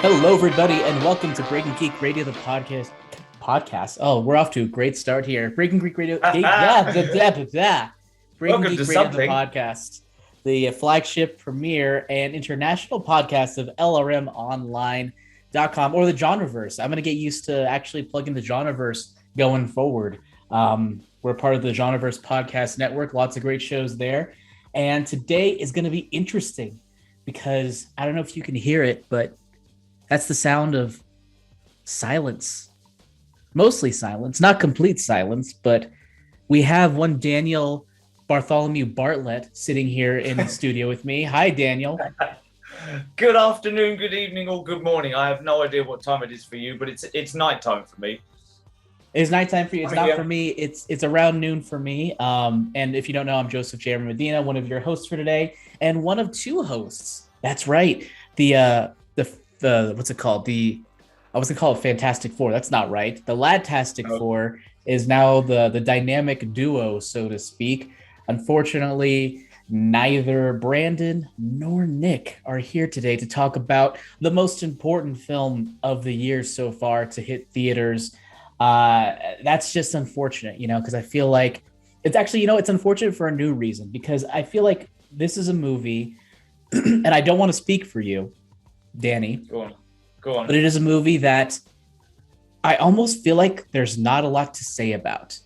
Hello, everybody, and welcome to Breaking Geek Radio, the podcast. Oh, we're off to a great start here. Breaking Geek Radio, Breaking Welcome Geek to Radio, the something. podcast, the flagship premiere and international podcast of LRMonline.com or the Genreverse. I'm going to get used to actually plugging the Genreverse going forward. We're part of the Genreverse podcast network. Lots of great shows there, and today is going to be interesting because I don't know if you can hear it, but that's the sound of silence. Mostly silence, not complete silence, but we have one Daniel Bartholomew Bartlett sitting here in the studio with me. Hi, Daniel. Good afternoon, good evening, or good morning. I have no idea what time it is for you, but it's nighttime for me. It's nighttime for you. It's I'm not here. for me. It's around noon for me. And if you don't know, I'm Joseph Jeremy Medina, one of your hosts for today, and one of two hosts. That's right. The what's it called? I was gonna call it Fantastic Four. That's not right. The Ladtastic Oh, Four is now the dynamic duo, so to speak. Unfortunately, neither Brandon nor Nick are here today to talk about the most important film of the year so far to hit theaters. That's just unfortunate, because I feel like it's actually, it's unfortunate for a new reason because I feel like this is a movie, and I don't want to speak for you, Danny, go on. Go but on. it is a movie that I almost feel like there's not a lot to say about.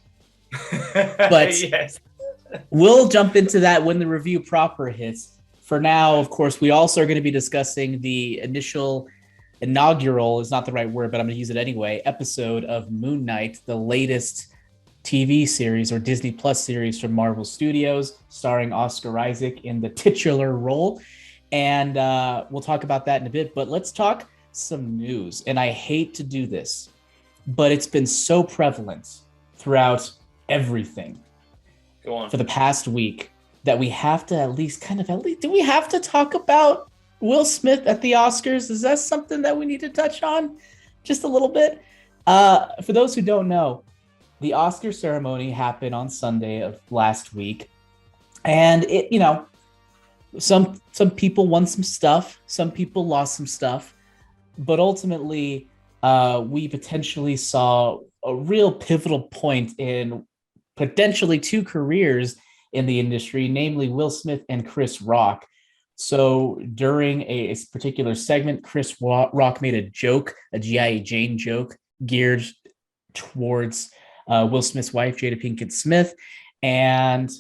But Yes. we'll jump into that when the review proper hits. For now, of course, we also are going to be discussing the inaugural is not the right word, but I'm going to use it anyway, episode of Moon Knight, the latest TV series or Disney Plus series from Marvel Studios, starring Oscar Isaac in the titular role. And we'll talk about that in a bit, but let's talk some news. And I hate to do this, but it's been so prevalent throughout everything Go on. for the past week that we have to do we have to talk about Will Smith at the Oscars? Is that something that we need to touch on just a little bit? For those who don't know, the Oscar ceremony happened on Sunday of last week, and some people won some stuff, some people lost some stuff, but ultimately, we potentially saw a real pivotal point in potentially two careers in the industry, namely Will Smith and Chris Rock. So during a particular segment, Chris Rock made a joke, a G.I. Jane joke, geared towards Will Smith's wife, Jada Pinkett Smith. And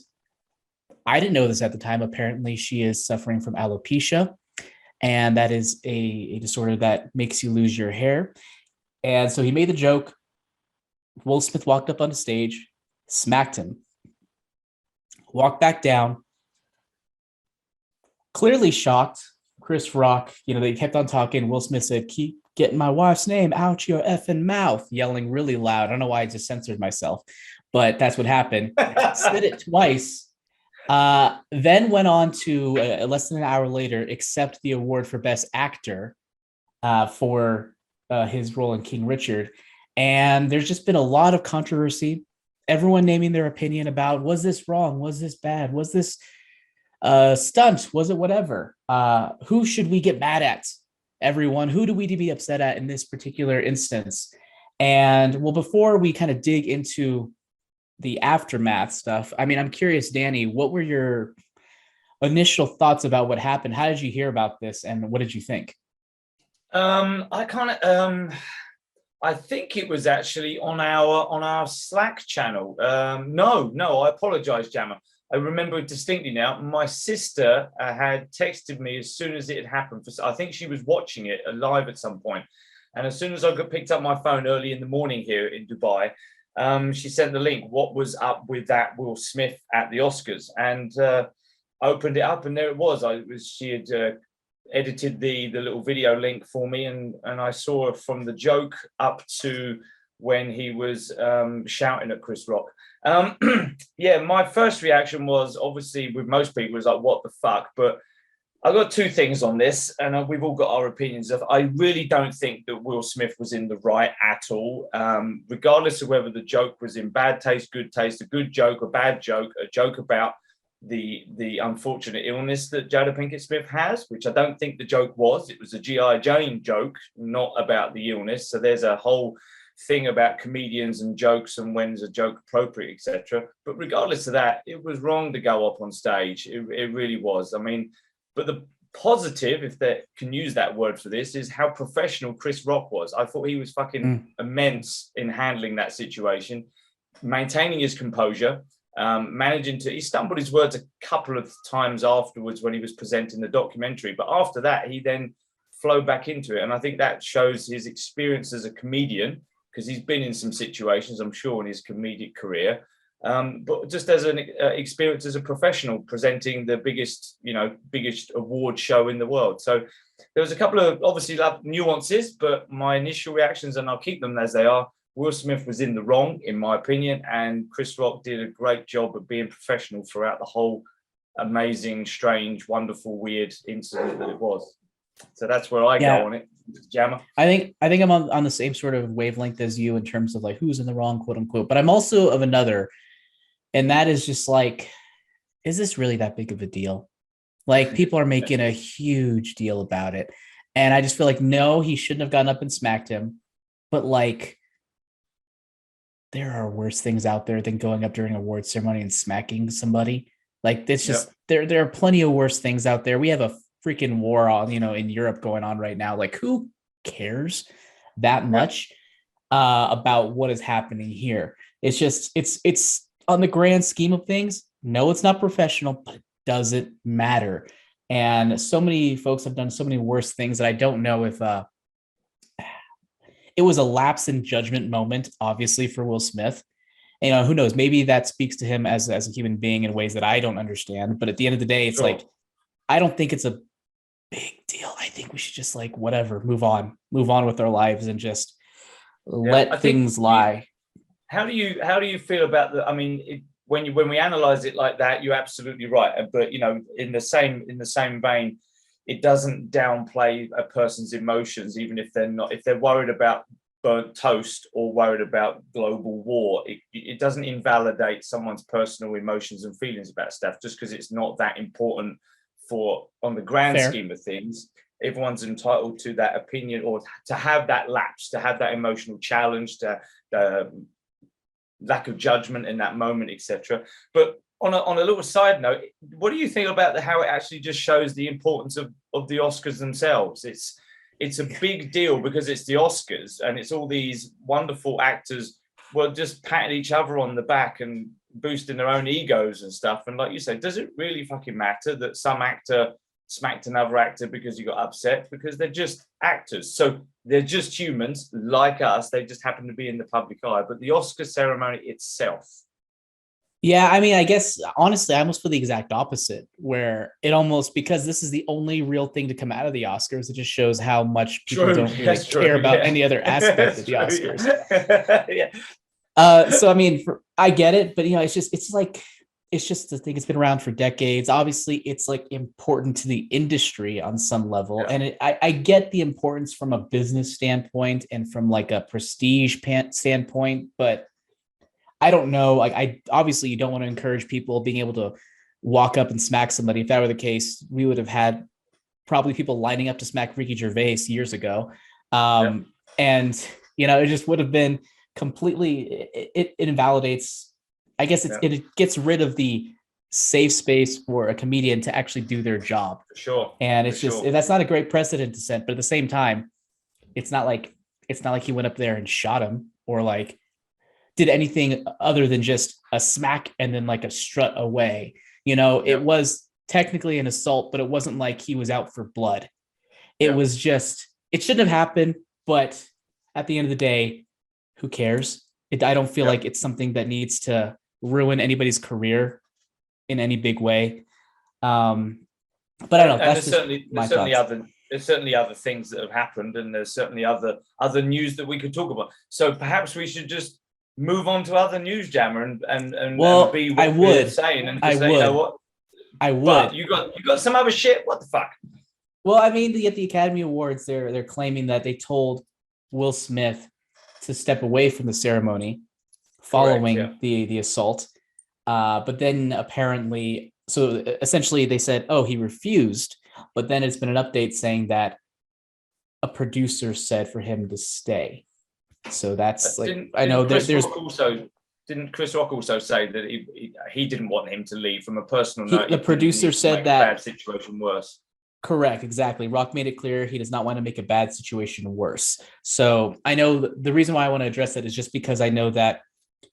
I didn't know this at the time. Apparently, she is suffering from alopecia, and that is a disorder that makes you lose your hair. And so he made the joke. Will Smith walked up on the stage, smacked him, walked back down, clearly shocked. Chris Rock, they kept on talking. Will Smith said, "Keep getting my wife's name out your effing mouth," yelling really loud. I don't know why I just censored myself, but that's what happened. Said it twice. Then went on to less than an hour later accept the award for Best Actor for his role in King Richard. And there's just been a lot of controversy. Everyone naming their opinion about, was this wrong? Was this bad? Was this stunt? Was it whatever? Who should we get mad at? Everyone. Who do we be upset at in this particular instance? And well, before we kind of dig into the aftermath stuff, I mean, I'm curious, Danny, what were your initial thoughts about what happened? How did you hear about this, and what did you think? I think it was actually on our Slack channel. No, I apologize, Jammer. I remember it distinctly now. My sister had texted me as soon as it had happened. I think she was watching it live at some point. And as soon as I picked up my phone early in the morning here in Dubai, she sent the link. What was up with that Will Smith at the Oscars? And I opened it up, and there it was. She had edited the little video link for me, and I saw from the joke up to when he was shouting at Chris Rock. Yeah, my first reaction was, obviously with most people, was like, what the fuck? But I've got two things on this, and we've all got our opinions. I really don't think that Will Smith was in the right at all, regardless of whether the joke was in bad taste, good taste, a good joke, a bad joke, a joke about the unfortunate illness that Jada Pinkett Smith has, which I don't think the joke was. It was a G.I. Jane joke, not about the illness. So there's a whole thing about comedians and jokes and when's a joke appropriate, etc. But regardless of that, it was wrong to go up on stage. It really was. I mean, but the positive, if they can use that word for this, is how professional Chris Rock was. I thought he was fucking immense in handling that situation, maintaining his composure, managing to, he stumbled his words a couple of times afterwards when he was presenting the documentary, but after that he then flowed back into it. And I think that shows his experience as a comedian, because he's been in some situations, I'm sure, in his comedic career, but just as an experience as a professional presenting the biggest award show in the world. So there was a couple of obviously nuances, but my initial reactions, and I'll keep them as they are, Will Smith was in the wrong, in my opinion, and Chris Rock did a great job of being professional throughout the whole amazing, strange, wonderful, weird incident that it was. So that's where I go on it. Jammer. I think I'm on the same sort of wavelength as you in terms of like who's in the wrong, quote unquote, but I'm also of another, and that is just like, is this really that big of a deal? Like, people are making a huge deal about it, and I just feel like, no, he shouldn't have gotten up and smacked him, but like, there are worse things out there than going up during an award ceremony and smacking somebody. Like, it's just there are plenty of worse things out there. We have a freaking war on, in Europe going on right now. Like, who cares that much about what is happening here? It's just, it's on the grand scheme of things. No, it's not professional, but it doesn't matter. And so many folks have done so many worse things that I don't know if it was a lapse in judgment moment, obviously, for Will Smith. Who knows? Maybe that speaks to him as a human being in ways that I don't understand. But at the end of the day, it's like, I don't think it's a big deal. I think we should just like, whatever, move on with our lives and just let things lie. How do you feel about the? I mean, when we analyze it like that, you're absolutely right. But in the same vein, it doesn't downplay a person's emotions, even if they're worried about burnt toast or worried about global war. It doesn't invalidate someone's personal emotions and feelings about stuff just because it's not that important on the grand scheme of things. Everyone's entitled to that opinion or to have that lapse, to have that emotional challenge, to lack of judgment in that moment, etc. But on a little side note, what do you think about how it actually just shows the importance of the Oscars themselves? It's a big deal because it's the Oscars and it's all these wonderful actors just patting each other on the back and boosting their own egos and stuff. And like you said, does it really fucking matter that some actor smacked another actor because he got upset? Because they're just actors. So they're just humans like us. They just happen to be in the public eye. But the Oscar ceremony itself. Yeah, I mean, I guess, honestly, I almost feel the exact opposite, where it almost, because this is the only real thing to come out of the Oscars, it just shows how much people don't really care about any other aspect of the Oscars. So, I mean, I get it, but, it's just the thing. It's been around for decades. Obviously, it's like important to the industry on some level. Yeah. And I get the importance from a business standpoint and from like a prestige standpoint, but I don't know. Like, obviously you don't want to encourage people being able to walk up and smack somebody. If that were the case, we would have had probably people lining up to smack Ricky Gervais years ago. And, it just would have been completely, it invalidates, I guess it gets rid of the safe space for a comedian to actually do their job. For sure. And it's that's not a great precedent to set, but at the same time, it's not like he went up there and shot him or like did anything other than just a smack and then like a strut away. It was technically an assault, but it wasn't like he was out for blood. It was just, it shouldn't have happened, but at the end of the day, who cares? I don't feel like it's something that needs to ruin anybody's career in any big way. But I don't know. That's there's certainly other things that have happened, and there's certainly other news that we could talk about. So perhaps we should just move on to other news, Jammer, and be what we're saying. And say, you know what? I would. But you got some other shit. What the fuck? Well, I mean, at the Academy Awards, they're claiming that they told Will Smith to step away from the ceremony following the assault. But then apparently So essentially they said, oh, he refused, but then it's been an update saying that a producer said for him to stay. So that's like, I know there's didn't Chris Rock also say that he didn't want him to leave from a personal note? The producer said that bad situation worse. Correct, exactly. Rock made it clear he does not want to make a bad situation worse. So I know the reason why I want to address that is just because I know that,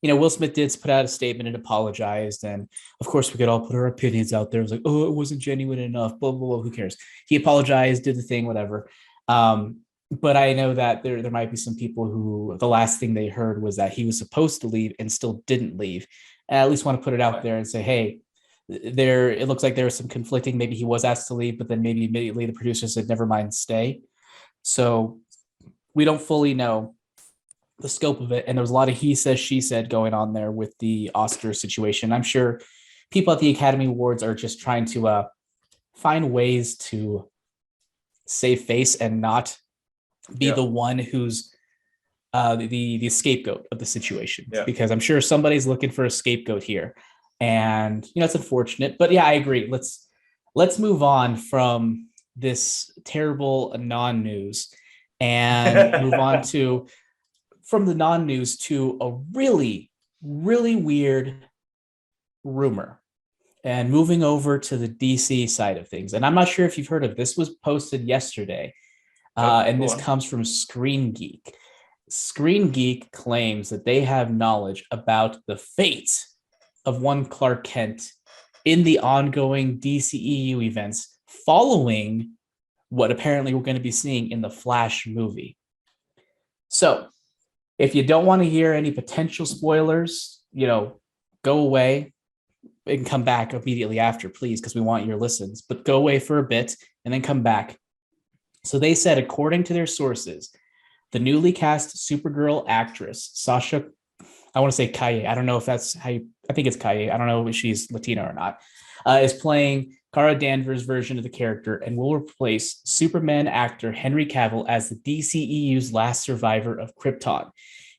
Will Smith did put out a statement and apologized. And of course, we could all put our opinions out there. It was like, oh, it wasn't genuine enough, blah, blah, blah. Who cares? He apologized, did the thing, whatever. But I know that there might be some people who the last thing they heard was that he was supposed to leave and still didn't leave. And I at least want to put it out there and say, hey, it looks like there was some conflicting. Maybe he was asked to leave, but then maybe immediately the producer said, never mind, stay. So we don't fully know the scope of it. And there was a lot of he says, she said going on there with the Oscar situation. I'm sure people at the Academy Awards are just trying to find ways to save face and not be the one who's the scapegoat of the situation, because I'm sure somebody's looking for a scapegoat here. And it's unfortunate, but yeah, I agree. Let's move on from this terrible non-news and move on to from the non-news to a really, really weird rumor, and moving over to the DC side of things. And I'm not sure if you've heard of this. Was posted yesterday, and this comes from Screen Geek. Screen Geek claims that they have knowledge about the fate of one Clark Kent in the ongoing DCEU events following what apparently we're going to be seeing in the Flash movie. So if you don't want to hear any potential spoilers, go away and come back immediately after, please, because we want your listens. But go away for a bit and then come back. So they said, according to their sources, the newly cast Supergirl actress, Sasha, I want to say Calle, I don't know if that's how you, I think it's Calle, I don't know if she's Latina or not, is playing Kara Danvers' version of the character and will replace Superman actor Henry Cavill as the DCEU's last survivor of Krypton.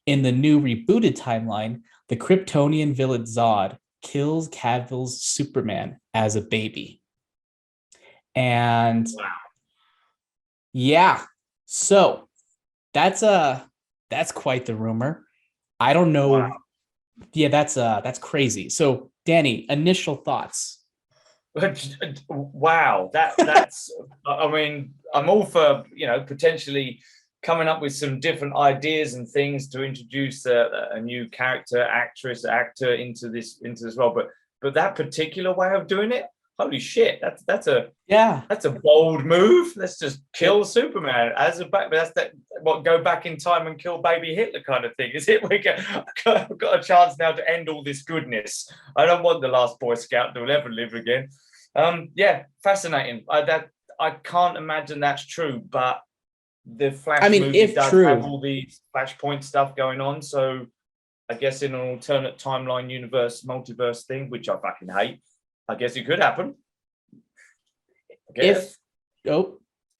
In the new rebooted timeline, the Kryptonian villain Zod kills Cavill's Superman as a baby. And yeah, so that's quite the rumor. I don't know. Wow. Yeah, that's crazy. So Danny, initial thoughts. Wow, that's I mean, I'm all for potentially coming up with some different ideas and things to introduce a new character, actor into this role, but that particular way of doing it, holy shit, that's a bold move. Let's just kill Superman as a back. That's go back in time and kill baby Hitler kind of thing, is it? I've got a chance now to end all this goodness. I don't want the last Boy Scout to ever live again. Fascinating. I can't imagine that's true, but the Flash movie does have all these Flashpoint stuff going on. So I guess in an alternate timeline universe, multiverse thing, which I fucking hate, I guess it could happen.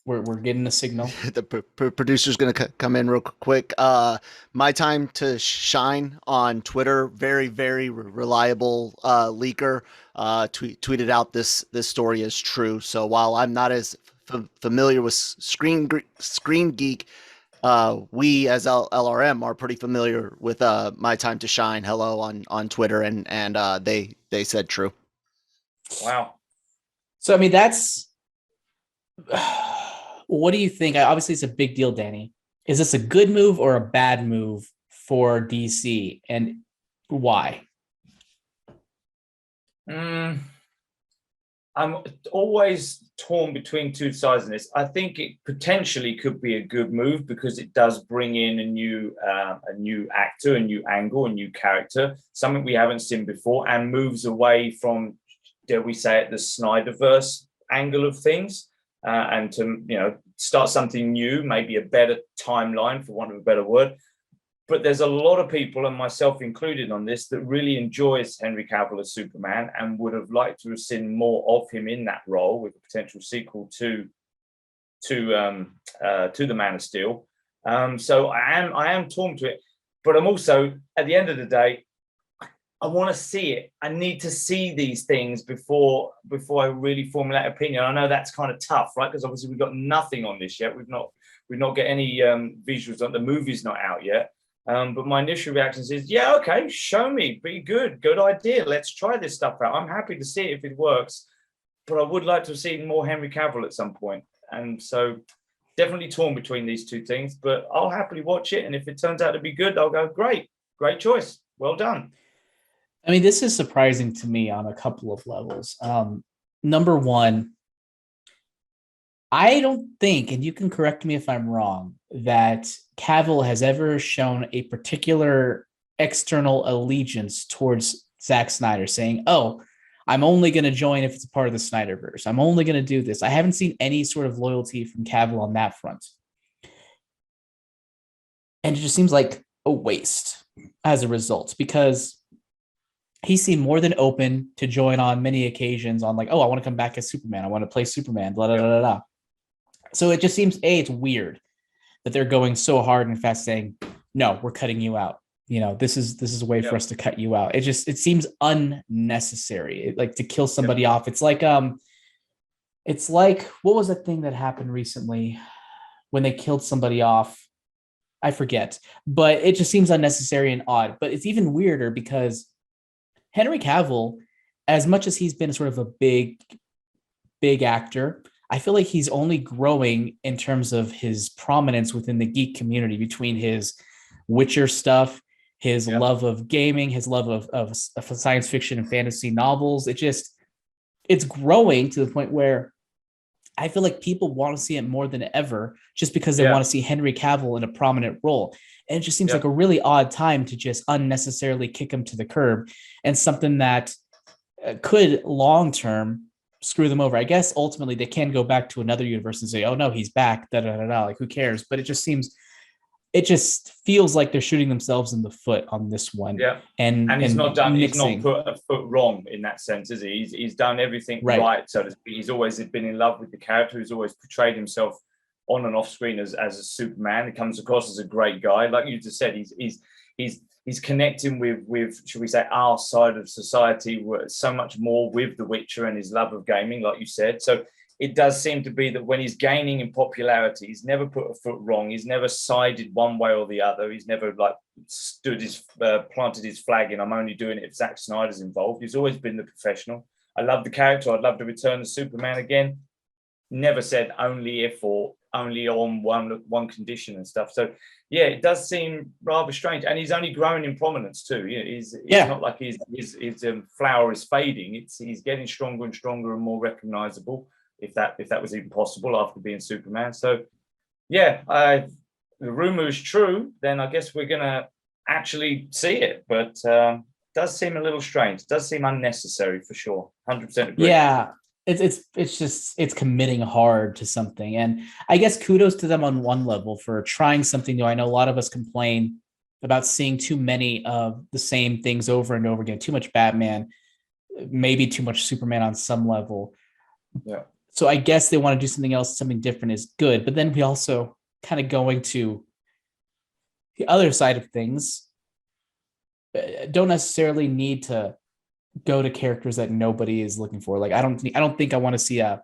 We're getting a signal. The producer's going to come in real quick. My Time to Shine on Twitter, very, very reliable leaker, tweeted out this story as true. So while I'm not as familiar with Screen Geek, we as LRM are pretty familiar with My Time to Shine. Hello on Twitter, and they said true. Wow. So I mean, that's. What do you think? Obviously, it's a big deal, Danny. Is this a good move or a bad move for DC, and why? I'm always torn between two sides in this. I think it potentially could be a good move because it does bring in a new actor, a new angle, a new character, something we haven't seen before, and moves away from, dare we say it, the Snyderverse angle of things. And to start something new, maybe a better timeline, for want of a better word. But there's a lot of people, and myself included on this, that really enjoys Henry Cavill as Superman and would have liked to have seen more of him in that role with a potential sequel to the Man of Steel. So I am torn to it, but I'm also, at the end of the day, I want to see it. I need to see these things before I really formulate opinion. I know that's kind of tough, right? Because obviously we've got nothing on this yet. We've not got any visuals on the movie's not out yet. But my initial reaction is, yeah, okay, show me, be good idea. Let's try this stuff out. I'm happy to see it if it works, but I would like to see more Henry Cavill at some point. And so definitely torn between these two things, but I'll happily watch it. And if it turns out to be good, I'll go, great choice. Well done. I mean, this is surprising to me on a couple of levels. Number one, I don't think, and you can correct me if I'm wrong, that Cavill has ever shown a particular external allegiance towards Zack Snyder, saying, oh, I'm only going to join if it's a part of the Snyderverse. I'm only going to do this. I haven't seen any sort of loyalty from Cavill on that front. And it just seems like a waste as a result, because he seemed more than open to join on many occasions on like, oh, I want to come back as Superman. I want to play Superman, blah, blah, blah, blah. So it just seems, it's weird that they're going so hard and fast saying, no, we're cutting you out. You know, this is a way for us to cut you out. It seems unnecessary. Like to kill somebody off. It's like, what was that thing that happened recently when they killed somebody off? I forget, but it just seems unnecessary and odd. But it's even weirder because Henry Cavill, as much as he's been sort of a big actor, I feel like he's only growing in terms of his prominence within the geek community between his Witcher stuff, his love of gaming, his love of science fiction and fantasy novels. It's growing to the point where I feel like people want to see it more than ever just because they want to see Henry Cavill in a prominent role. And it just seems like a really odd time to just unnecessarily kick him to the curb, and something that could long-term screw them over. I guess ultimately they can go back to another universe and say, oh no, he's back, like who cares? But it just feels like they're shooting themselves in the foot on this one. Yeah. And he's not put a foot wrong in that sense, is he? He's done everything right, so to speak. He's always been in love with the character. He's always portrayed himself on and off screen as a Superman. He comes across as a great guy. Like you just said, he's connecting with, should we say, our side of society so much more with The Witcher and his love of gaming, like you said. So it does seem to be that when he's gaining in popularity, he's never put a foot wrong. He's never sided one way or the other. He's never planted his flag in, I'm only doing it if Zack Snyder's involved. He's always been the professional. I love the character. I'd love to return to Superman again. Never said only if or only on one condition and stuff. So yeah, it does seem rather strange, and he's only growing in prominence too. You know, it's not like his flower is fading. He's getting stronger and stronger and more recognizable, if that was even possible after being Superman. So yeah, the rumor is true, then I guess we're gonna actually see it. But does seem a little strange. It does seem unnecessary for sure. 100% agree. Yeah. It's committing hard to something. And I guess kudos to them on one level for trying something new. I know a lot of us complain about seeing too many of the same things over and over again, too much Batman, maybe too much Superman on some level. Yeah. So I guess they want to do something else, something different is good. But then we also kind of going to the other side of things, don't necessarily need to go to characters that nobody is looking for. Like I don't think I want to see a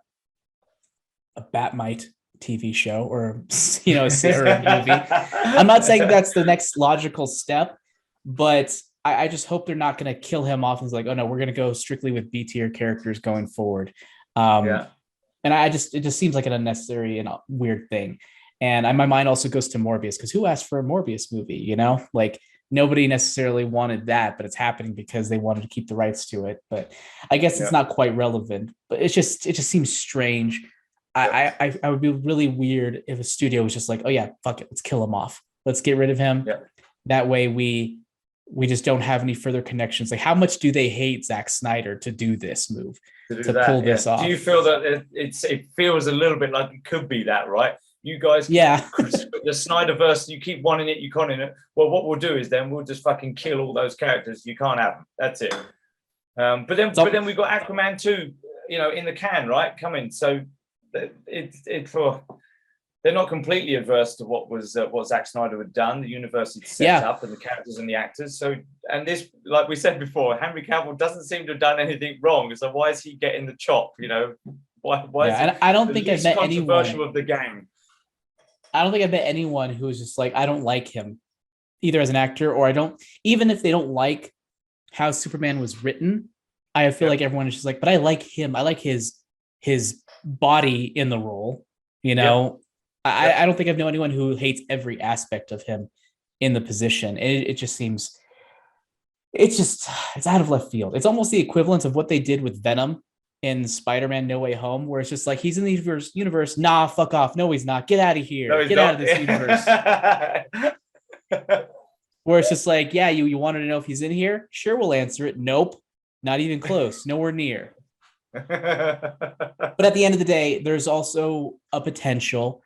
Batmite TV show or a movie. I'm not saying that's the next logical step, but I just hope they're not going to kill him off and it's like, oh no, we're going to go strictly with B tier characters going forward. And it just seems like an unnecessary and weird thing. And my mind also goes to Morbius, because who asked for a Morbius movie? Like nobody necessarily wanted that, but it's happening because they wanted to keep the rights to it. But I guess it's not quite relevant. But it just seems strange. I would be really weird if a studio was just like, oh yeah, fuck it, let's kill him off. Let's get rid of him. Yeah. That way we just don't have any further connections. Like how much do they hate Zack Snyder to do this move, to pull this off? Do you feel that it feels a little bit like it could be that, right? You guys, the Snyderverse, you keep wanting it, you can't in it. Well, what we'll do is then we'll just fucking kill all those characters. You can't have them. That's it. But then we've got Aquaman 2, in the can, right? Coming. So it's for they're not completely adverse to what Zack Snyder had done. The universe had set up, and the characters and the actors. So, and this, like we said before, Henry Cavill doesn't seem to have done anything wrong. So why is he getting the chop? You know, why is and I don't think I've met controversial of the game? I don't think I've met anyone who is just like, I don't like him, either as an actor or I don't. Even if they don't like how Superman was written, I feel like everyone is just like, but I like him. I like his body in the role. You know. I don't think I've known anyone who hates every aspect of him in the position. It just seems, it's out of left field. It's almost the equivalent of what they did with Venom in Spider-Man No Way Home, where it's just like, he's in the universe. Nah, fuck off. No, he's not. Get out of here. No, Get out of this universe. Where it's just like, yeah, you wanted to know if he's in here? Sure, we'll answer it. Nope. Not even close. Nowhere near. But at the end of the day, there's also a potential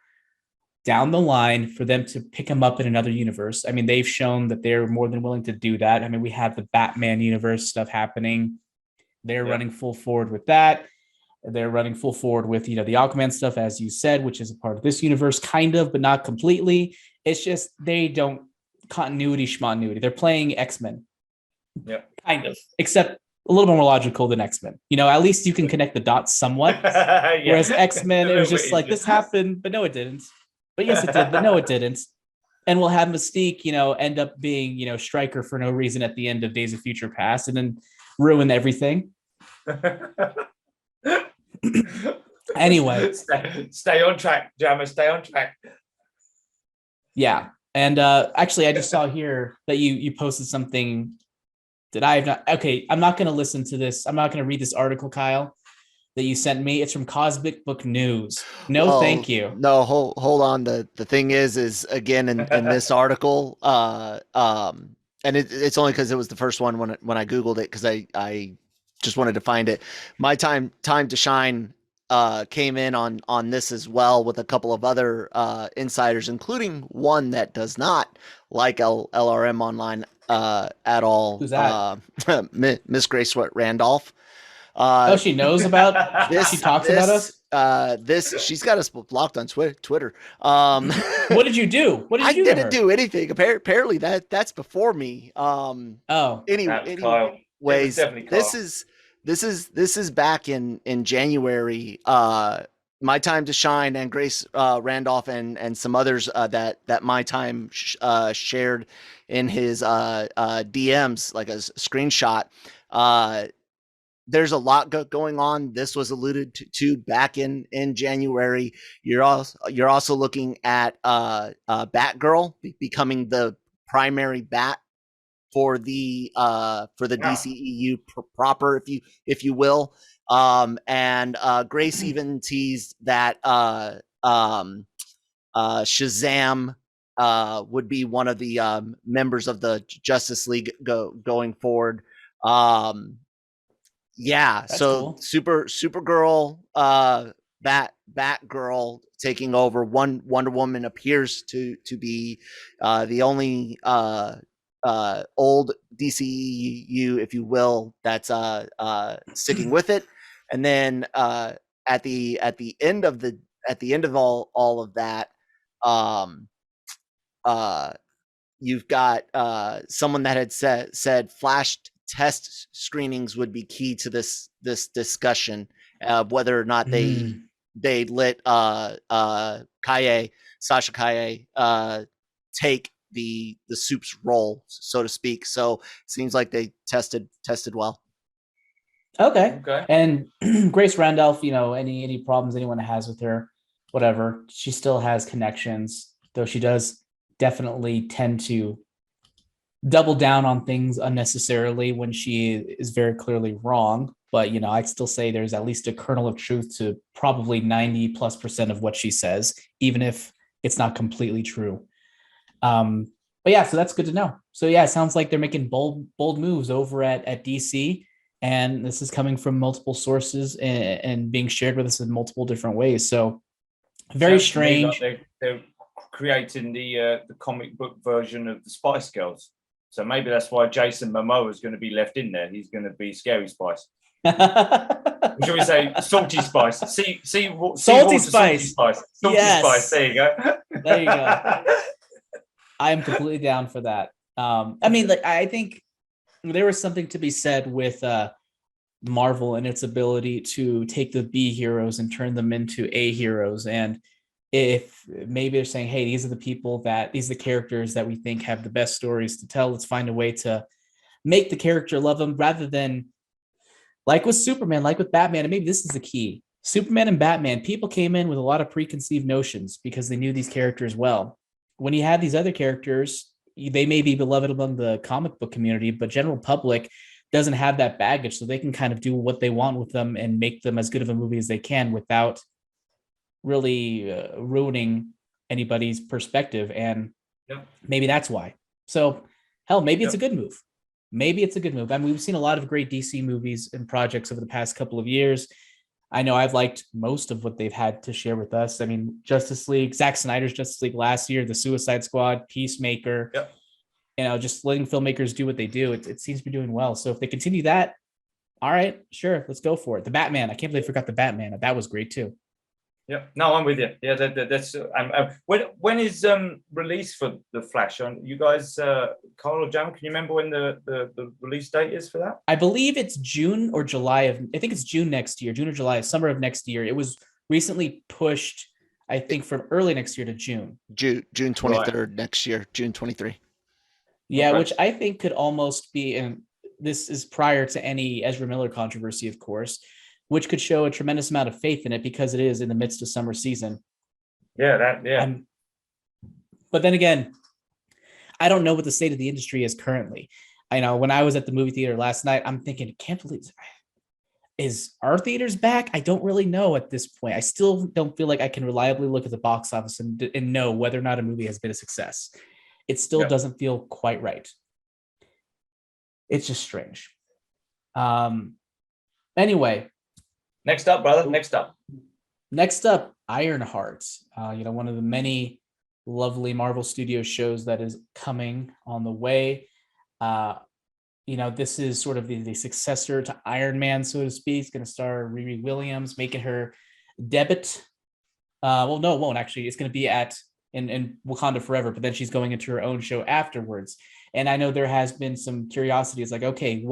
down the line for them to pick him up in another universe. I mean, they've shown that they're more than willing to do that. I mean, we have the Batman universe stuff happening. They're running full forward with that. They're running full forward with, the Aquaman stuff, as you said, which is a part of this universe, kind of, but not completely. It's just they don't schmontinuity. They're playing X-Men. Yeah. Kind of. Except a little more logical than X-Men. At least you can connect the dots somewhat. Whereas X-Men, it was just like, this happened, but no, it didn't. But yes, it did, but no, it didn't. And we'll have Mystique, end up being, Stryker for no reason at the end of Days of Future Past and then ruin everything. Anyway. Stay on track, Jammer, stay on track. Yeah. And actually, I just saw here that you posted something that I have not. Okay, I'm not going to listen to this. I'm not going to read this article, Kyle, that you sent me. It's from Cosmic Book News. No, thank you. No, hold on. The thing is again in this article, and it's only because it was the first one when I Googled it, because I just wanted to find it. My time to shine came in on this as well, with a couple of other insiders, including one that does not like LRM Online at all. Who's that? Miss Grace Randolph. She knows about this. She talks about us. She's got us blocked on Twitter. What did you do? What did you do? I didn't do anything. Apparently that's before me. Anyways, this is back in January. My Time to Shine and Grace Randolph and some others that My Time shared in his DMs, like a screenshot. There's a lot going on. This was alluded to back in January. You're also looking at Batgirl becoming the primary bat for the DCEU proper, if you will. And Grace even teased that Shazam would be one of the members of the Justice League going forward. That's so cool. Supergirl, Batgirl taking over. Wonder Woman appears to be the only old DCEU, if you will, that's sticking with it. And then at the end of all of that, you've got someone that had said Flash test screenings would be key to this discussion, whether or not they let Sasha Calle take the soup's role, so to speak. So it seems like they tested well. Okay. And Grace Randolph, any problems anyone has with her, whatever, she still has connections, though she does definitely tend to double down on things unnecessarily when she is very clearly wrong. But, I'd still say there's at least a kernel of truth to probably 90+% of what she says, even if it's not completely true. But yeah, so that's good to know. So yeah, it sounds like they're making bold moves over at DC, and this is coming from multiple sources and being shared with us in multiple different ways. So very strange. They're creating the comic book version of the Spice Girls. So maybe that's why Jason Momoa is going to be left in there. He's going to be Scary Spice. Shall we say salty spice? Salty spice. Salty spice. There you go. There you go. I am completely down for that. I mean, like, I think there was something to be said with Marvel and its ability to take the B heroes and turn them into A heroes. And if maybe they're saying, hey, these are the characters that we think have the best stories to tell. Let's find a way to make the character love them, rather than like with Superman, like with Batman. And maybe this is the key. Superman and Batman, people came in with a lot of preconceived notions because they knew these characters well. When you have these other characters, they may be beloved among the comic book community, but general public doesn't have that baggage, so they can kind of do what they want with them and make them as good of a movie as they can without really ruining anybody's perspective. And maybe that's why. So hell, maybe it's a good move. Maybe it's a good move. I mean, we've seen a lot of great DC movies and projects over the past couple of years. I know I've liked most of what they've had to share with us. I mean, Justice League, Zack Snyder's Justice League last year, the Suicide Squad, Peacemaker, just letting filmmakers do what they do. It seems to be doing well. So if they continue that, all right, sure, let's go for it. The Batman, I can't believe I forgot the Batman. That was great too. Yeah, no, I'm with you. Yeah, that's when is release for the Flash? On you guys, Carl or Jam? Can you remember when the release date is for that? I believe it's June or July I think it's June next year, June or July, summer of next year. It was recently pushed, I think, from early next year to June. June 23rd next year, June 23. Yeah, okay. Which I think could almost be, and this is prior to any Ezra Miller controversy, of course, which could show a tremendous amount of faith in it because it is in the midst of summer season. Yeah. But then again, I don't know what the state of the industry is currently. I know when I was at the movie theater last night, I'm thinking, can't believe, is our theaters back? I don't really know at this point. I still don't feel like I can reliably look at the box office and know whether or not a movie has been a success. It still doesn't feel quite right. It's just strange. Anyway. Next up, brother. Next up, Ironheart. One of the many lovely Marvel Studios shows that is coming on the way. This is sort of the successor to Iron Man, so to speak. It's going to star Riri Williams, making her debut. No, it won't actually. It's going to be in Wakanda Forever, but then she's going into her own show afterwards. And I know there has been some curiosity. It's like, okay,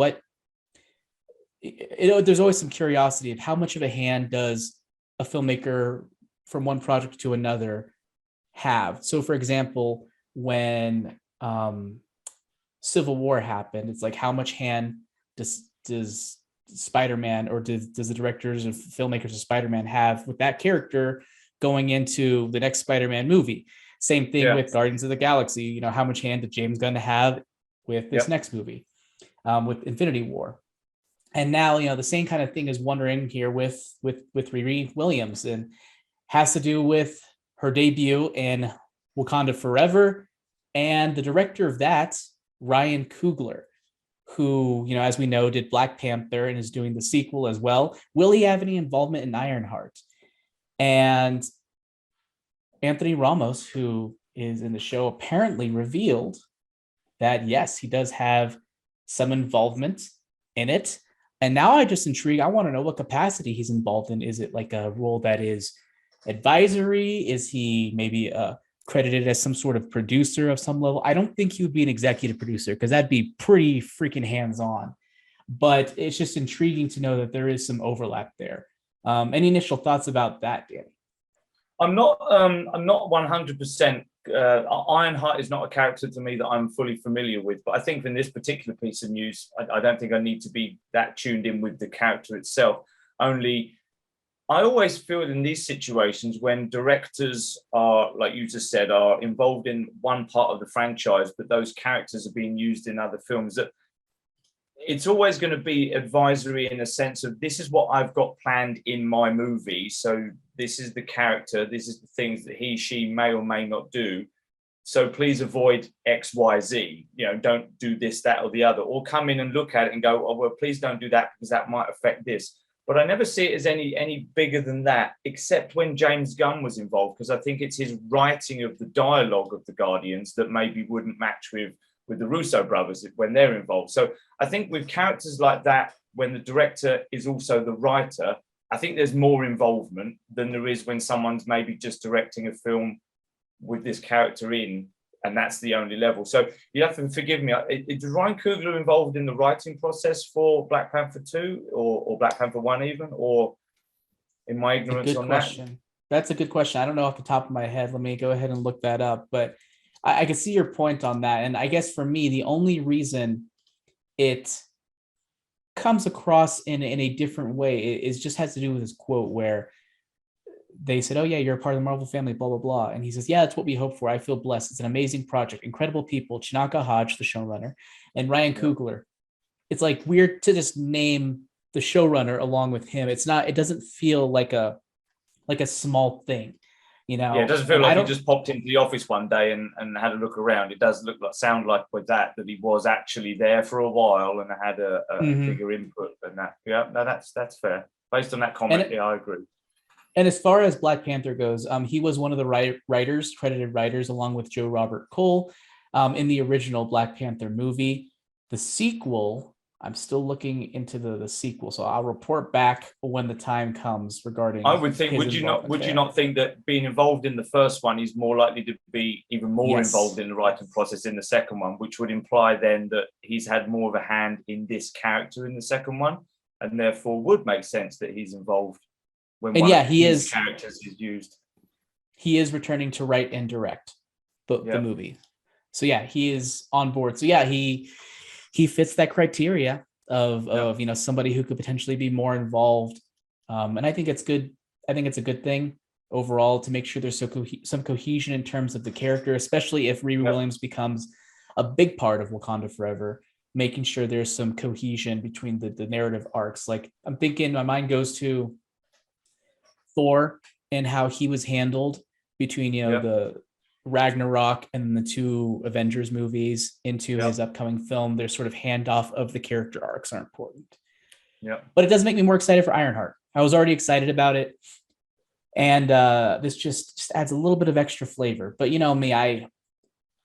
there's always some curiosity of how much of a hand does a filmmaker from one project to another have. So, for example, when Civil War happened, it's like, how much hand does Spider-Man, or does the directors and filmmakers of Spider-Man have with that character going into the next Spider-Man movie? Same thing with Guardians of the Galaxy. How much hand did James Gunn have with this next movie, with Infinity War? And now, the same kind of thing is wondering here with Riri Williams, and has to do with her debut in Wakanda Forever, and the director of that, Ryan Coogler, who, as we know, did Black Panther and is doing the sequel as well. Will he have any involvement in Ironheart? And Anthony Ramos, who is in the show, apparently revealed that, yes, he does have some involvement in it. And now I just intrigued. I want to know what capacity he's involved in. Is it like a role that is advisory? Is he maybe credited as some sort of producer of some level? I don't think he would be an executive producer, because that'd be pretty freaking hands-on. But it's just intriguing to know that there is some overlap there. Any initial thoughts about that, Danny? I'm not 100%. Ironheart is not a character to me that I'm fully familiar with, but I think in this particular piece of news, I don't think I need to be that tuned in with the character itself. Only, I always feel in these situations when directors are, like you just said, are involved in one part of the franchise, but those characters are being used in other films, that it's always going to be advisory in a sense of, this is what I've got planned in my movie. So this is the character, this is the things that he, she may or may not do. So please avoid X, Y, Z. Don't do this, that, or the other, or come in and look at it and go, oh, well, please don't do that because that might affect this. But I never see it as any bigger than that, except when James Gunn was involved, because I think it's his writing of the dialogue of the Guardians that maybe wouldn't match with the Russo brothers when they're involved. So I think with characters like that, when the director is also the writer, I think there's more involvement than there is when someone's maybe just directing a film with this character in, and that's the only level. So you have to forgive me. Is Ryan Coogler involved in the writing process for Black Panther 2 or Black Panther 1 even, or in my ignorance on question. that? That's a good question. I don't know off the top of my head. Let me go ahead and look that up. But I can see your point on that. And I guess for me, the only reason it comes across in a different way is just has to do with his quote where they said, "Oh yeah, you're a part of the Marvel family, blah, blah, blah." And he says, "Yeah, that's what we hope for. I feel blessed. It's an amazing project. Incredible people. Chinaka Hodge, the showrunner, and Ryan Coogler." It's like weird to just name the showrunner along with him. It doesn't feel like a small thing, you know? Yeah, it doesn't feel like he just popped into the office one day and had a look around. It does sound like with that he was actually there for a while and had a bigger input than that. Yeah, no, that's fair. Based on that comment, I agree. And as far as Black Panther goes, he was one of the credited writers, along with Joe Robert Cole, in the original Black Panther movie. The sequel, I'm still looking into the sequel, so I'll report back when the time comes regarding. I would think, would you not think that being involved in the first one is more likely to be even more involved in the writing process in the second one, which would imply then that he's had more of a hand in this character in the second one, and therefore would make sense that he's involved when one of his characters is used. He is returning to write and direct the movie, so yeah, he is on board. So yeah, he fits that criteria of somebody who could potentially be more involved, and I think it's good. I think it's a good thing overall to make sure there's some cohesion in terms of the character, especially if Riri Williams becomes a big part of Wakanda Forever. Making sure there's some cohesion between the narrative arcs. Like I'm thinking, my mind goes to Thor and how he was handled between the Ragnarok and the two Avengers movies into his upcoming film. Their sort of handoff of the character arcs are important. Yeah, but it does make me more excited for Ironheart. I was already excited about it, and this just adds a little bit of extra flavor. But you know me,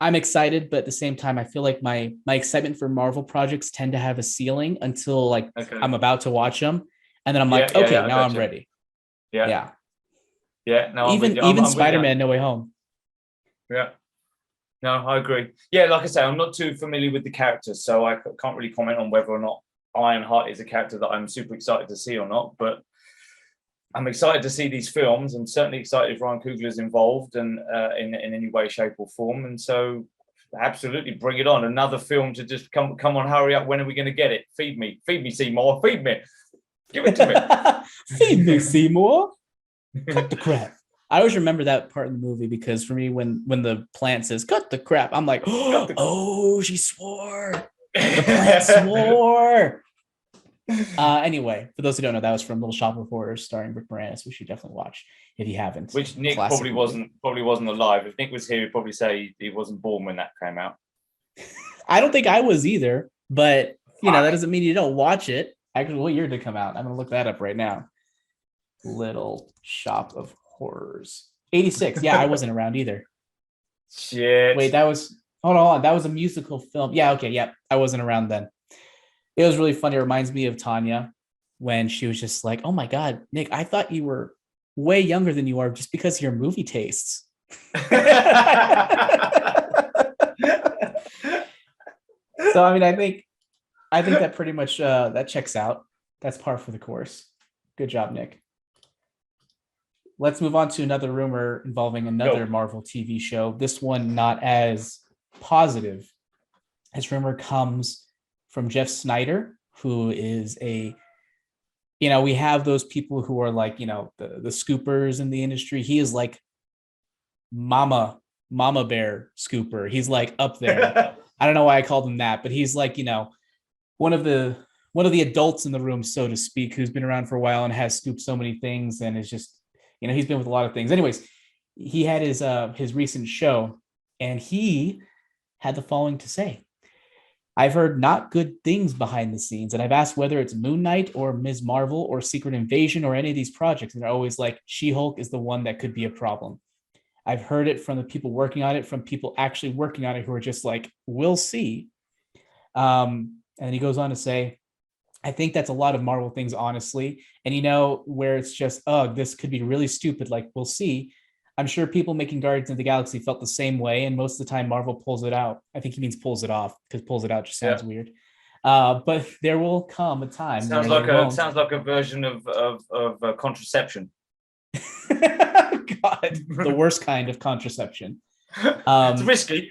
I'm excited, but at the same time, I feel like my excitement for Marvel projects tend to have a ceiling until I'm about to watch them, and then I'm like, now I'm ready. Yeah. No, even Spider-Man No Way Home. Yeah. No, I agree. Yeah, like I say, I'm not too familiar with the characters, so I can't really comment on whether or not Ironheart is a character that I'm super excited to see or not. But I'm excited to see these films, and certainly excited if Ryan Coogler is involved and in any way, shape, or form. And so, absolutely, bring it on. Another film to just come on, hurry up. When are we going to get it? Feed me, Seymour, feed me. Give it to me. Feed me, Seymour. Cut the crap. I always remember that part in the movie because for me, when the plant says "cut the crap," I'm like, "Oh, she swore." The plant swore. Anyway, for those who don't know, that was from Little Shop of Horrors, starring Rick Moranis, which you definitely watch if you haven't. Which Nick probably wasn't alive. If Nick was here, he'd probably say he wasn't born when that came out. I don't think I was either, but that doesn't mean you don't watch it. Actually, what year did it come out? I'm gonna look that up right now. Little Shop of Horrors, 86. Yeah, I wasn't around either. Shit. Wait, hold on. That was a musical film. Yeah, okay, yeah. I wasn't around then. It was really funny. It reminds me of Tanya when she was just like, "Oh my God, Nick, I thought you were way younger than you are just because of your movie tastes." So I mean, I think that pretty much that checks out. That's par for the course. Good job, Nick. Let's move on to another rumor involving another Marvel TV show. This one not as positive. This rumor comes from Jeff Snyder, who is we have those people who are like, the scoopers in the industry. He is like mama bear scooper. He's like up there. I don't know why I called him that, but he's like, one of the adults in the room, so to speak, who's been around for a while and has scooped so many things and is just, he's been with a lot of things. Anyways, he had his recent show, and he had the following to say: "I've heard not good things behind the scenes, and I've asked whether it's Moon Knight or Ms. Marvel or Secret Invasion or any of these projects, and they're always like, She-Hulk is the one that could be a problem. I've heard it from the people working on it, from people actually working on it who are just like, we'll see." And he goes on to say, I think that's a lot of Marvel things, honestly. And you know, where it's just, oh, this could be really stupid. Like we'll see. I'm sure people making Guardians of the Galaxy felt the same way, and most of the time Marvel pulls it out. I think he means pulls it off because pulls it out just sounds weird. But there will come a time Sounds where like they won't. sounds like a version of contraception. God, the worst kind of contraception. It's risky.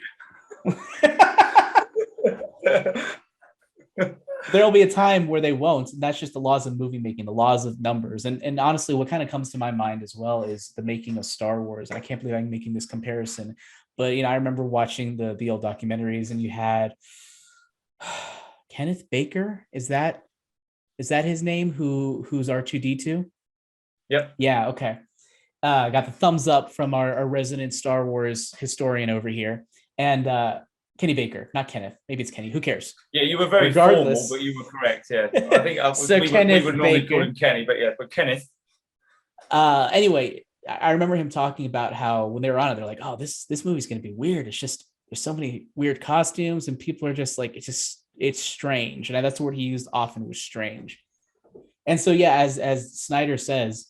There'll be a time where they won't. And that's just the laws of movie making, the laws of numbers. And honestly, what kind of comes to my mind as well is the making of Star Wars. I can't believe I'm making this comparison, but I remember watching the old documentaries, and you had Kenneth Baker. Is that his name? Who's R2D2? Yep. Yeah. Okay. Got the thumbs up from our resident Star Wars historian over here. And Kenny Baker, not Kenneth. Maybe it's Kenny. Who cares? Yeah, you were very formal, but you were correct. Yeah, I think so we would normally call him Kenny, but Kenneth. Anyway, I remember him talking about how when they were on it, they're like, "Oh, this movie's going to be weird. It's just there's so many weird costumes, and people are just like, it's strange." And that's the word he used often, was strange. And so, yeah, as Snyder says,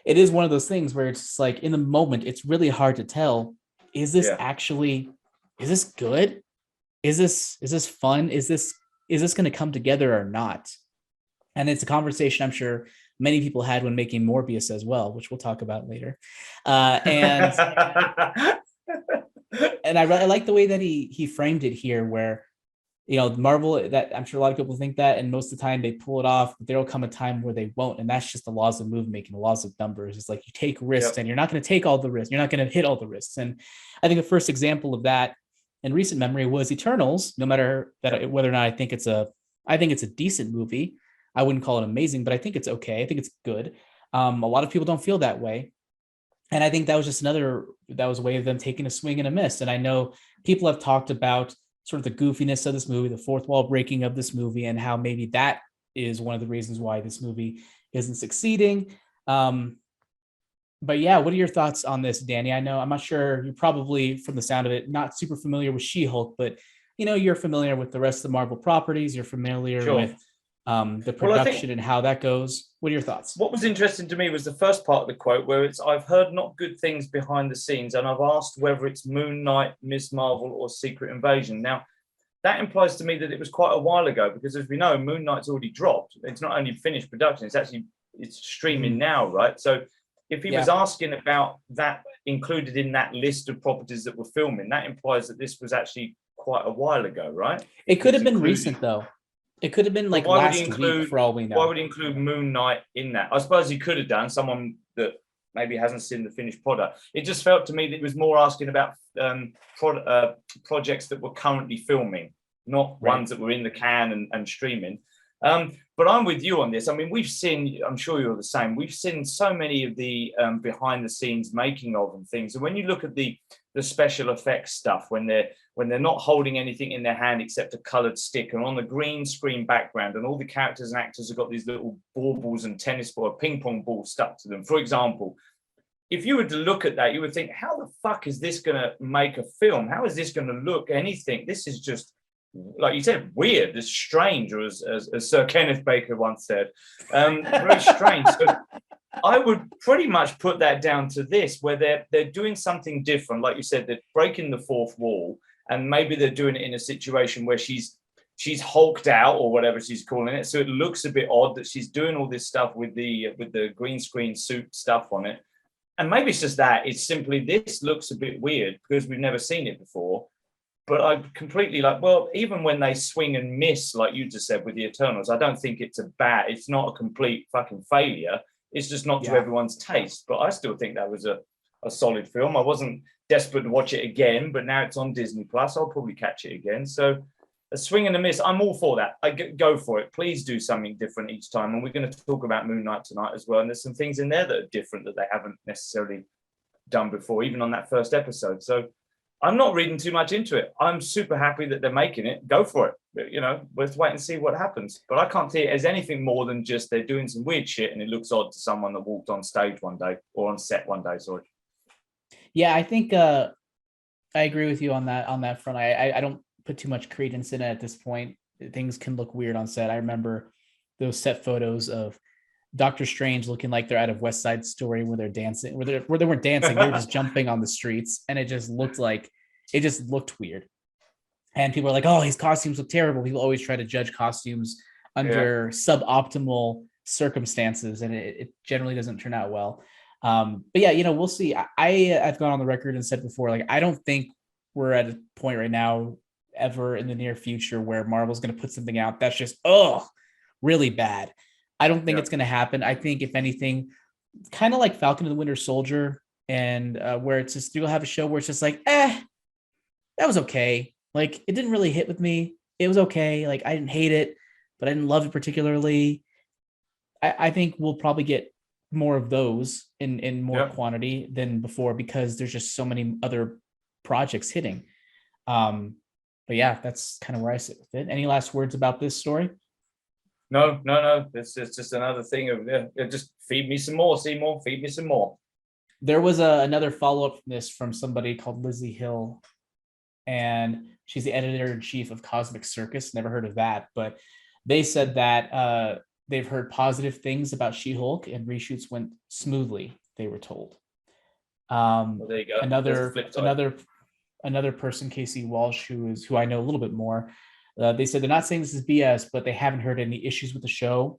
it is one of those things where it's like in the moment, it's really hard to tell. Is this actually? Is this good? Is this fun? Is this going to come together or not? And it's a conversation I'm sure many people had when making Morbius as well, which we'll talk about later. And I like the way that he framed it here, where Marvel, that I'm sure a lot of people think that, and most of the time they pull it off, but there'll come a time where they won't. And that's just the laws of movie making, the laws of numbers. It's like you take risks and you're not going to take all the risks. You're not going to hit all the risks. And I think the first example of that in recent memory was Eternals. No matter that, whether or not I think it's a decent movie. I wouldn't call it amazing, but I think it's okay. I think it's good. A lot of people don't feel that way. And I think that was just that was a way of them taking a swing and a miss. And I know people have talked about sort of the goofiness of this movie, the fourth wall breaking of this movie, and how maybe that is one of the reasons why this movie isn't succeeding. But yeah, what are your thoughts on this, Danny? I'm not sure, you're probably, from the sound of it, not super familiar with She-Hulk, but you're familiar with the rest of the Marvel properties. You're familiar with the production and how that goes. What are your thoughts? What was interesting to me was the first part of the quote, where it's, "I've heard not good things behind the scenes, and I've asked whether it's Moon Knight, Ms. Marvel, or Secret Invasion." Now, that implies to me that it was quite a while ago, because as we know, Moon Knight's already dropped. It's not only finished production, it's streaming now, right? So if he was asking about that included in that list of properties that were filming, that implies that this was actually quite a while ago, right? It could have been recent, though. It could have been like last week, for all we know. Why would he include Moon Knight in that? I suppose he could have done, someone that maybe hasn't seen the finished product. It just felt to me that it was more asking about projects that were currently filming, not ones that were in the can and streaming. But I'm with you on this. I mean, we've seen, I'm sure you're the same, we've seen so many of the behind the scenes making of and things. And when you look at the special effects stuff, when they're not holding anything in their hand except a colored stick, and on the green screen background, and all the characters and actors have got these little baubles and tennis ball, ping pong ball stuck to them, for example. If you were to look at that, you would think, how the fuck is this going to make a film? How is this going to look anything? This is just, like you said, weird. It's strange, or as Sir Kenneth Baker once said, very strange. So I would pretty much put that down to this, where they're doing something different. Like you said, they're breaking the fourth wall, and maybe they're doing it in a situation where she's hulked out, or whatever she's calling it. So it looks a bit odd that she's doing all this stuff with the green screen suit stuff on it. And maybe it's just that. It's simply, this looks a bit weird because we've never seen it before. But I completely even when they swing and miss, like you just said with the Eternals, I don't think it's not a complete fucking failure. It's just not to everyone's taste. But I still think that was a solid film. I wasn't desperate to watch it again, but now it's on Disney Plus. I'll probably catch it again. So a swing and a miss, I'm all for that. I go for it. Please do something different each time. And we're going to talk about Moon Knight tonight as well. And there's some things in there that are different that they haven't necessarily done before, even on that first episode. So I'm not reading too much into it. I'm super happy that they're making it. Go for it. But, let's wait and see what happens. But I can't see it as anything more than just they're doing some weird shit and it looks odd to someone that walked on stage one day, or on set one day, sorry. Yeah, I think I agree with you on that front. I don't put too much credence in it at this point. Things can look weird on set. I remember those set photos of Doctor Strange looking like they're out of West Side Story, where they're dancing, where they weren't dancing, they were just jumping on the streets, and it just looked weird. And people are like, "Oh, his costumes look terrible." People always try to judge costumes under suboptimal circumstances, and it generally doesn't turn out well. But yeah, we'll see. I've gone on the record and said before, like, I don't think we're at a point right now, ever in the near future, where Marvel's going to put something out that's just really bad. I don't think it's going to happen. I think, if anything, kind of like Falcon and the Winter Soldier, and where it's just, you'll have a show where it's just like, that was okay. Like, it didn't really hit with me. It was okay. Like, I didn't hate it, but I didn't love it particularly. I think we'll probably get more of those in more quantity than before, because there's just so many other projects hitting. But yeah, that's kind of where I sit with it. Any last words about this story? No. It's just another thing of just feed me some more, Seymour. Feed me some more. There was another follow-up from this from somebody called Lizzie Hill, and she's the editor-in-chief of Cosmic Circus. Never heard of that, but they said that they've heard positive things about She-Hulk, and reshoots went smoothly, they were told. Well, there you go. Another person, Casey Walsh, who I know a little bit more, they said they're not saying this is BS, but they haven't heard any issues with the show.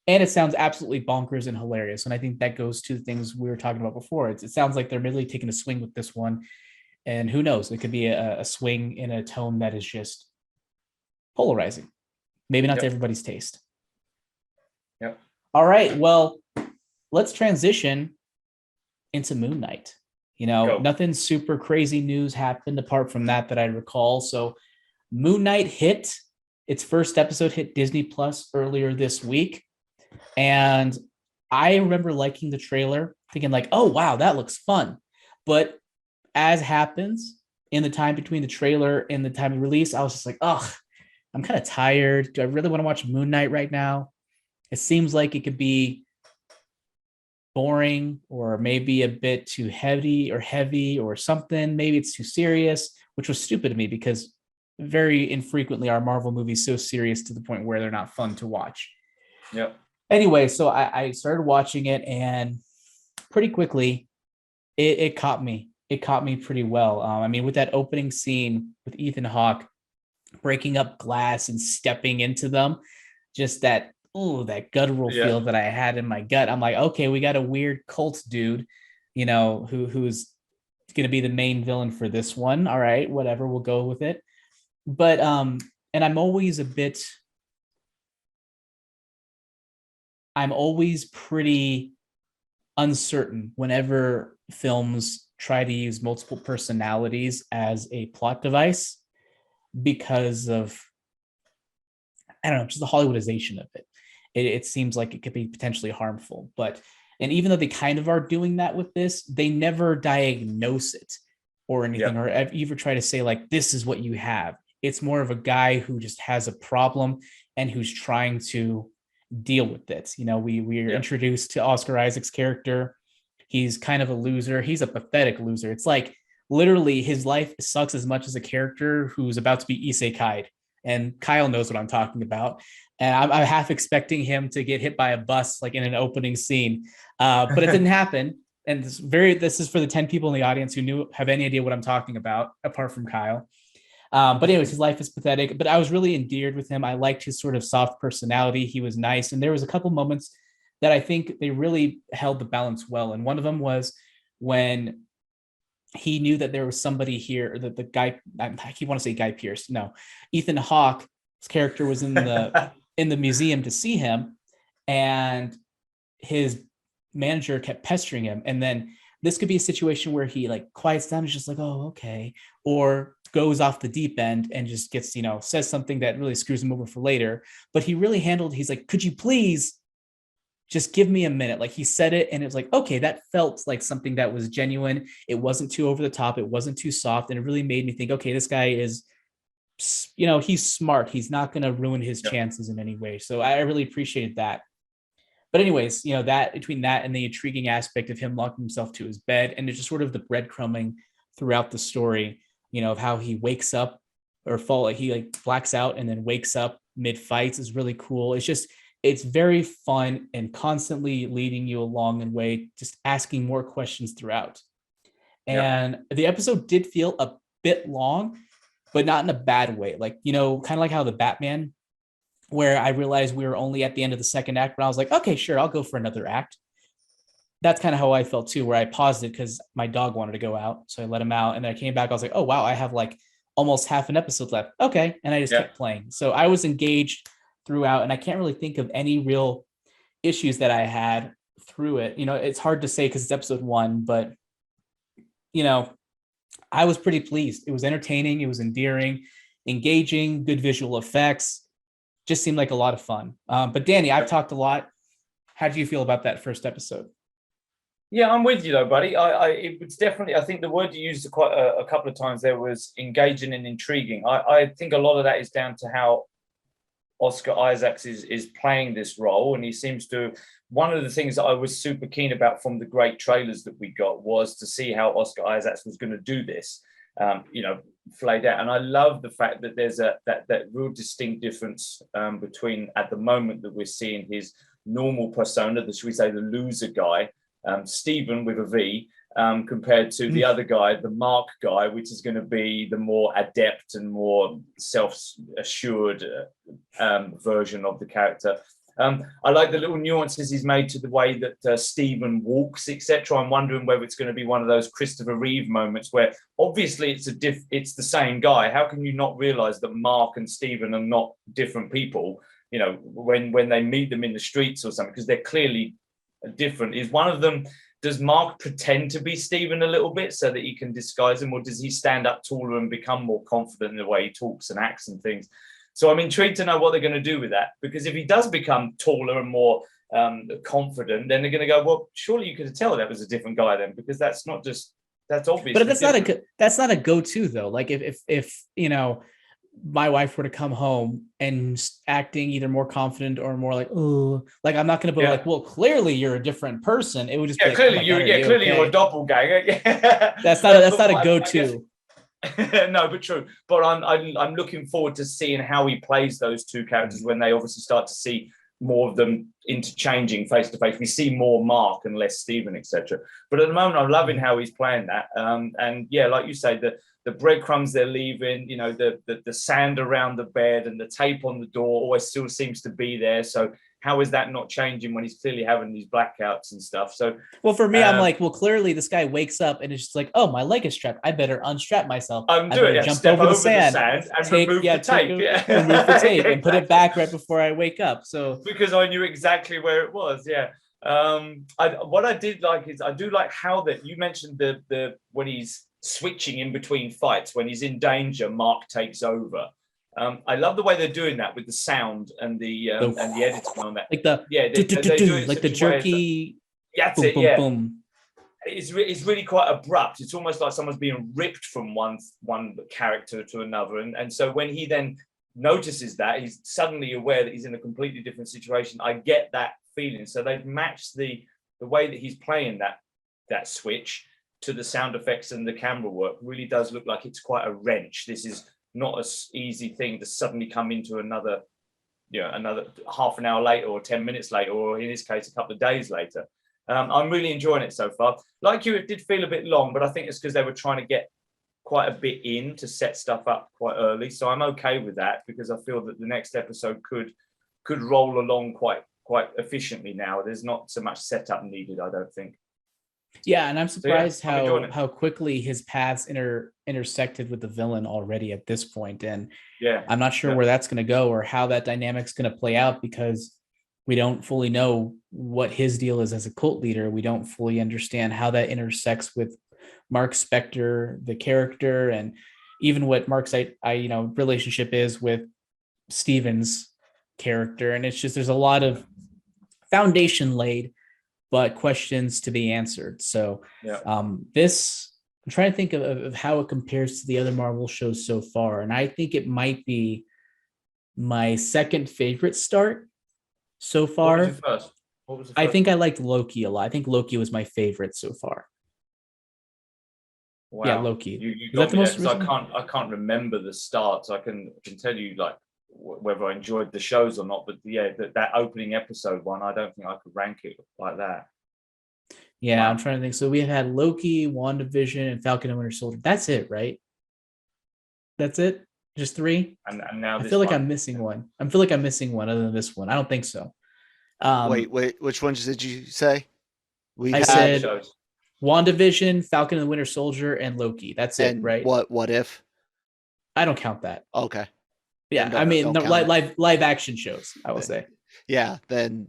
And it sounds absolutely bonkers and hilarious. And I think that goes to the things we were talking about before. It sounds like they're really taking a swing with this one. And who knows, it could be a swing in a tone that is just polarizing. Maybe not to everybody's taste. Yep. All right, well, let's transition into Moon Knight. Nothing super crazy news happened apart from that I recall. So Moon Knight hit its first episode, hit Disney Plus earlier this week. And I remember liking the trailer, thinking like, oh, wow, that looks fun. But as happens in the time between the trailer and the time of release, I was just like, I'm kind of tired. Do I really want to watch Moon Knight right now? It seems like it could be boring, or maybe a bit too heavy or something. Maybe it's too serious, which was stupid to me, because very infrequently are Marvel movies so serious to the point where they're not fun to watch. Yep. Anyway, so I started watching it, and pretty quickly it caught me. It caught me pretty well. I mean, with that opening scene with Ethan Hawke breaking up glass and stepping into them, just that guttural feel that I had in my gut. I'm like, okay, we got a weird cult dude, who's going to be the main villain for this one. All right, whatever, we'll go with it. But and I'm always pretty uncertain whenever films try to use multiple personalities as a plot device, because of, I don't know, just the Hollywoodization of it. It seems like it could be potentially harmful. And even though they kind of are doing that with this, they never diagnose it or anything, or ever try to say like, this is what you have. It's more of a guy who just has a problem and who's trying to deal with it. We are introduced to Oscar Isaac's character. He's kind of a loser. He's a pathetic loser. It's like, literally, his life sucks as much as a character who's about to be isekai'd. And Kyle knows what I'm talking about. And I'm half expecting him to get hit by a bus, like in an opening scene. But it didn't happen. And this is for the 10 people in the audience who have any idea what I'm talking about, apart from Kyle. But anyways, his life is pathetic. But I was really endeared with him. I liked his sort of soft personality. He was nice. And there was a couple moments that I think they really held the balance well. And one of them was when he knew that there was somebody here, that the guy, I keep want to say Guy Pearce. No, Ethan Hawke's character was in the museum to see him, and his manager kept pestering him. And then this could be a situation where he like quiets down and is just like, oh, okay. Or goes off the deep end and just gets, says something that really screws him over for later. But he really he's like, could you please just give me a minute? Like, he said it, and it was like, okay, that felt like something that was genuine. It wasn't too over the top. It wasn't too soft. And it really made me think, okay, this guy is, he's smart. He's not going to ruin his chances in any way. So I really appreciated that. But anyways, that between that and the intriguing aspect of him locking himself to his bed, and it's just sort of the breadcrumbing throughout the story, of how he wakes up or he like blacks out and then wakes up mid fights, is really cool. It's just, it's very fun and constantly leading you along in way, just asking more questions throughout. And the episode did feel a bit long, but not in a bad way. Like, you know, kind of like how the Batman, where I realized we were only at the end of the second act, but I was like, okay, sure, I'll go for another act. That's kind of how I felt too, where I paused it because my dog wanted to go out. So I let him out. And then I came back. I was like, oh, wow, I have like almost half an episode left. Okay. And I just kept playing. So I was engaged throughout. And I can't really think of any real issues that I had through it. You know, it's hard to say because it's episode 1, but, you know, I was pretty pleased. It was entertaining. It was endearing, engaging, good visual effects. Just seemed like a lot of fun. But Danny, I've talked a lot. How do you feel about that first episode? Yeah, I'm with you though, buddy. It was definitely, I think the word you used quite a couple of times there was engaging and intriguing. I think a lot of that is down to how Oscar Isaacs is playing this role. And he seems to, one of the things that I was super keen about from the great trailers that we got was to see how Oscar Isaacs was going to do this, you know, flayed out. And I love the fact that there's that real distinct difference between, at the moment, that we're seeing his normal persona, should we say the loser guy, Stephen with a V, compared to the other guy, the Mark guy, which is going to be the more adept and more self-assured version of the character. I like the little nuances he's made to the way that Stephen walks, etc. I'm wondering whether it's going to be one of those Christopher Reeve moments where obviously it's the same guy. How can you not realize that Mark and Stephen are not different people? You know, when they meet them in the streets or something, because they're clearly different. Is one of them, does Mark pretend to be Stephen a little bit so that he can disguise him, or does he stand up taller and become more confident in the way he talks and acts and things? So I'm intrigued to know what they're going to do with that, because if he does become taller and more confident, then they're going to go, well, surely you could tell that was a different guy then, because that's obvious. But that's not a go-to though. Like if you know, my wife were to come home and acting either more confident or more like, oh, like I'm not going to be like, well, clearly you're a different person. It would just be like, clearly you're a doppelganger. That's not a go-to. No, but true. But I'm looking forward to seeing how he plays those two characters when they obviously start to see more of them interchanging face to face. We see more Mark and less Stephen, etc. But at the moment, I'm loving how he's playing that. And yeah, like you say, the breadcrumbs they're leaving, you know, the sand around the bed and the tape on the door always still seems to be there. So how is that not changing when he's clearly having these blackouts and stuff? So, well, for me, I'm like, well, clearly this guy wakes up and it's just like, oh, my leg is strapped. I better unstrap myself. I better jump over the sand and remove the tape. Remove the tape and put it back right before I wake up. So because I knew exactly where it was. Yeah. What I did like is I do like how that you mentioned the when he's switching in between fights, when he's in danger, Mark takes over. I love the way they're doing that with the sound and the editing on that. Like the jerky. That's it. Yeah. It's really quite abrupt. It's almost like someone's being ripped from one character to another. And so when he then notices that, he's suddenly aware that he's in a completely different situation. I get that feeling. So they've matched the way that he's playing that switch to the sound effects and the camera work. Really does look like it's quite a wrench. This is not an easy thing to suddenly come into another half an hour later or 10 minutes later, or in this case, a couple of days later. I'm really enjoying it so far. Like you, it did feel a bit long, but I think it's because they were trying to get quite a bit in to set stuff up quite early. So I'm okay with that, because I feel that the next episode could roll along quite efficiently now. There's not so much setup needed, I don't think. Yeah, and I'm surprised how quickly his paths intersected with the villain already at this point. And I'm not sure where that's going to go or how that dynamic's going to play out, because we don't fully know what his deal is as a cult leader. We don't fully understand how that intersects with Mark Spector, the character, and even what Mark's relationship is with Steven's character. And it's just, there's a lot of foundation laid, but questions to be answered. So this, I'm trying to think of how it compares to the other Marvel shows so far. And I think it might be my second favorite start so far. What was your first? I think I liked Loki a lot. I think Loki was my favorite so far. Wow. Yeah, Loki. You got me there, I can't remember the starts. I can tell you like whether I enjoyed the shows or not, but yeah, that opening episode one, I don't think I could rank it like that. Yeah, I'm trying to think. So we have had Loki, WandaVision, and Falcon and Winter Soldier. That's it, right? That's it? Just 3? And now I feel like I'm missing one. I feel like I'm missing one other than this one. I don't think so. Wait, which ones did you say? I said WandaVision, Falcon and the Winter Soldier, and Loki. That's it, right? What if? I don't count that. Okay. Yeah, I mean, live action shows, I will say. Yeah, then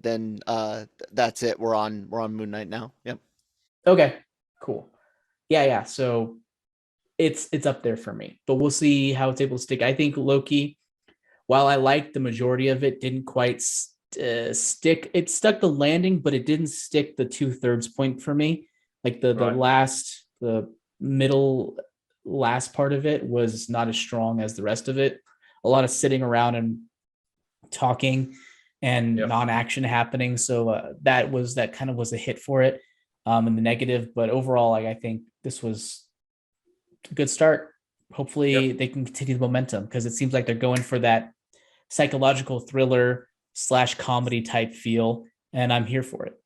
that's it. We're on Moon Knight now. Yep. Okay, cool. Yeah. So it's up there for me, but we'll see how it's able to stick. I think Loki, while I liked the majority of it, didn't quite stick. It stuck the landing, but it didn't stick the 2/3 point for me. Like the middle last part of it was not as strong as the rest of it. A lot of sitting around and talking and non-action happening. So that kind of was a hit for it in the negative. But overall, I think this was a good start. Hopefully they can continue the momentum, because it seems like they're going for that psychological thriller / comedy type feel, and I'm here for it.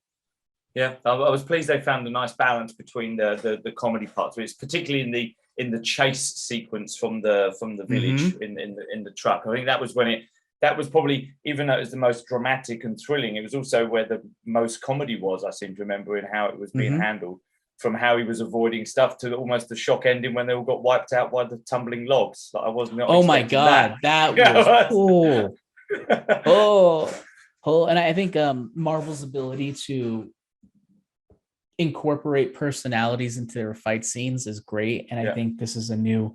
Yeah, I was pleased they found a nice balance between the comedy parts. It's particularly in the chase sequence from the village in the truck. I think that was that was probably, even though it was the most dramatic and thrilling, it was also where the most comedy was, I seem to remember, in how it was being handled, from how he was avoiding stuff to almost the shock ending when they all got wiped out by the tumbling logs. Like, I wasn't. Oh my God, that was cool. And I think Marvel's ability to incorporate personalities into their fight scenes is great, and I think this is a new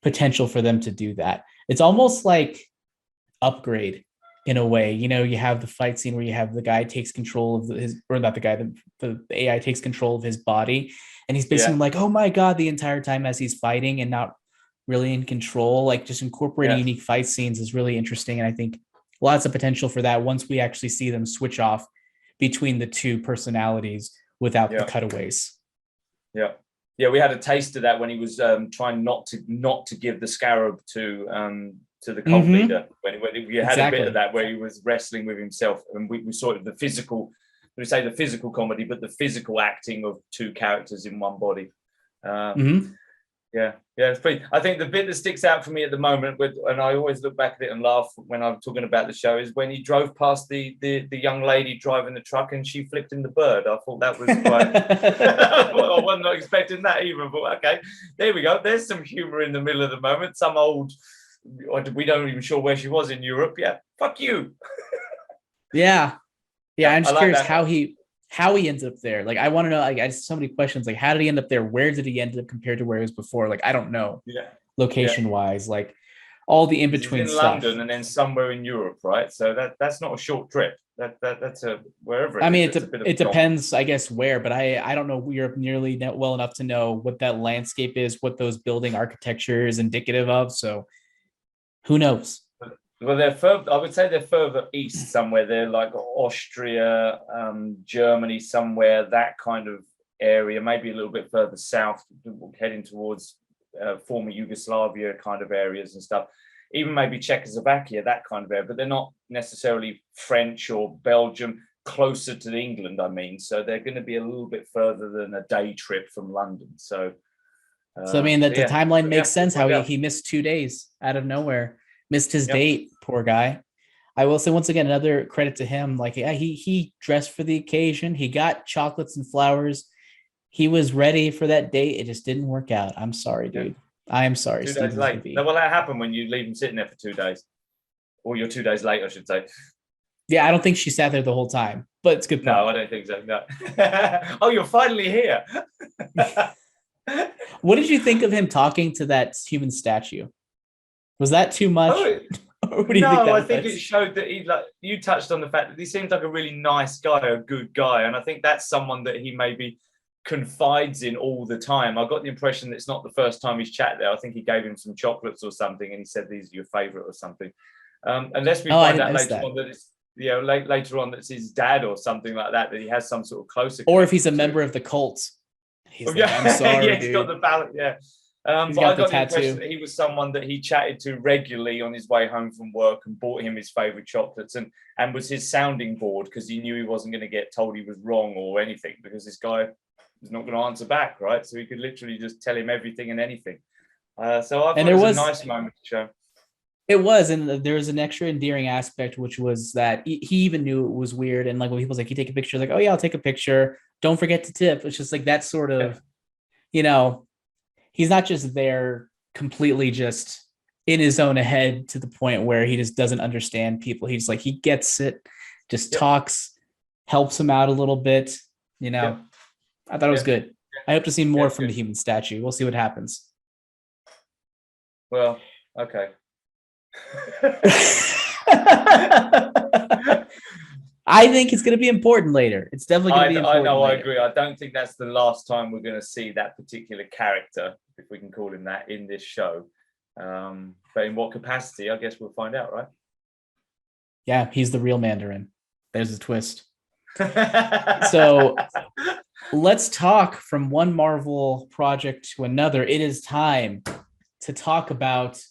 potential for them to do that. It's almost like Upgrade in a way. You have the fight scene where you have the guy takes control of the AI takes control of his body, and he's basically like, oh my God, the entire time as he's fighting and not really in control. Like, just incorporating unique fight scenes is really interesting, and I think lots of potential for that once we actually see them switch off between the two personalities without the cutaways. Yeah, we had a taste of that when he was trying not to give the scarab to the cult leader. When we had a bit of that where he was wrestling with himself, and we saw it, the physical comedy, but the physical acting of two characters in one body. Yeah, it's pretty. I think the bit that sticks out for me at the moment, and I always look back at it and laugh when I'm talking about the show, is when he drove past the young lady driving the truck and she flipped him the bird. I thought that was quite. I was not expecting that either. But okay, there we go. There's some humour in the middle of the moment. Some old, we don't even sure where she was in Europe. Yeah, fuck you. Yeah. I'm just curious how he ends up there. Like, I want to know, like, I have so many questions. Like, how did he end up there? Where did he end up compared to where he was before? Like, I don't know. Location wise, like all the in-between stuff. London and then somewhere in Europe, right? So that's not a short trip. That's a wherever. I mean, it depends, I guess, where, but I don't know Europe nearly well enough to know what that landscape is, what those building architecture is indicative of. So who knows? Well, I would say they're further east somewhere. They're like Austria, Germany, somewhere, that kind of area, maybe a little bit further south, heading towards former Yugoslavia kind of areas and stuff. Even maybe Czechoslovakia, that kind of area, but they're not necessarily French or Belgium, closer to England, I mean. So they're going to be a little bit further than a day trip from London. So I mean, the timeline makes sense, how he missed 2 days out of nowhere. Missed his date, poor guy. I will say once again, another credit to him. Like, he dressed for the occasion. He got chocolates and flowers. He was ready for that date. It just didn't work out. I'm sorry, dude. I am sorry. 2 days late. No, well, that happened when you leave him sitting there for 2 days, or you're 2 days late, I should say. Yeah, I don't think she sat there the whole time, but it's good. No, I don't think so. No. Oh, you're finally here. What did you think of him talking to that human statue? Was that too much? I think it showed that you touched on the fact that he seems like a really nice guy, a good guy. And I think that's someone that he maybe confides in all the time. I got the impression that it's not the first time he's chatted there. I think he gave him some chocolates or something, and he said, these are your favorite or something. Unless we find out later on that it's, later on that's his dad or something like that he has some sort of closer. Or if he's a member of the cult. He's like, I'm sorry, he's got the balance. Yeah. He's But got I the got the impression tattoo. that he was someone that he chatted to regularly on his way home from work and bought him his favorite chocolates and was his sounding board because he knew he wasn't going to get told he was wrong or anything because this guy was not going to answer back, right? So he could literally just tell him everything and anything. So I thought it was a nice moment to show. It was, and there was an extra endearing aspect, which was that he even knew it was weird. And like when people's like, "You take a picture," like, "Oh yeah, I'll take a picture. Don't forget to tip." It's just like that sort of, you know, he's not just there completely just in his own head to the point where he just doesn't understand people. He's like, he gets it, just talks, helps him out a little bit. You know, I thought it was good. I hope to see more from the human statue. We'll see what happens. Well, okay. I think it's going to be important later. It's definitely going to be important. I know, later. I agree. I don't think that's the last time we're going to see that particular character, if we can call him that, in this show. But in what capacity, I guess we'll find out, right? Yeah, he's the real Mandarin. There's a twist. So let's talk from one Marvel project to another. It is time to talk about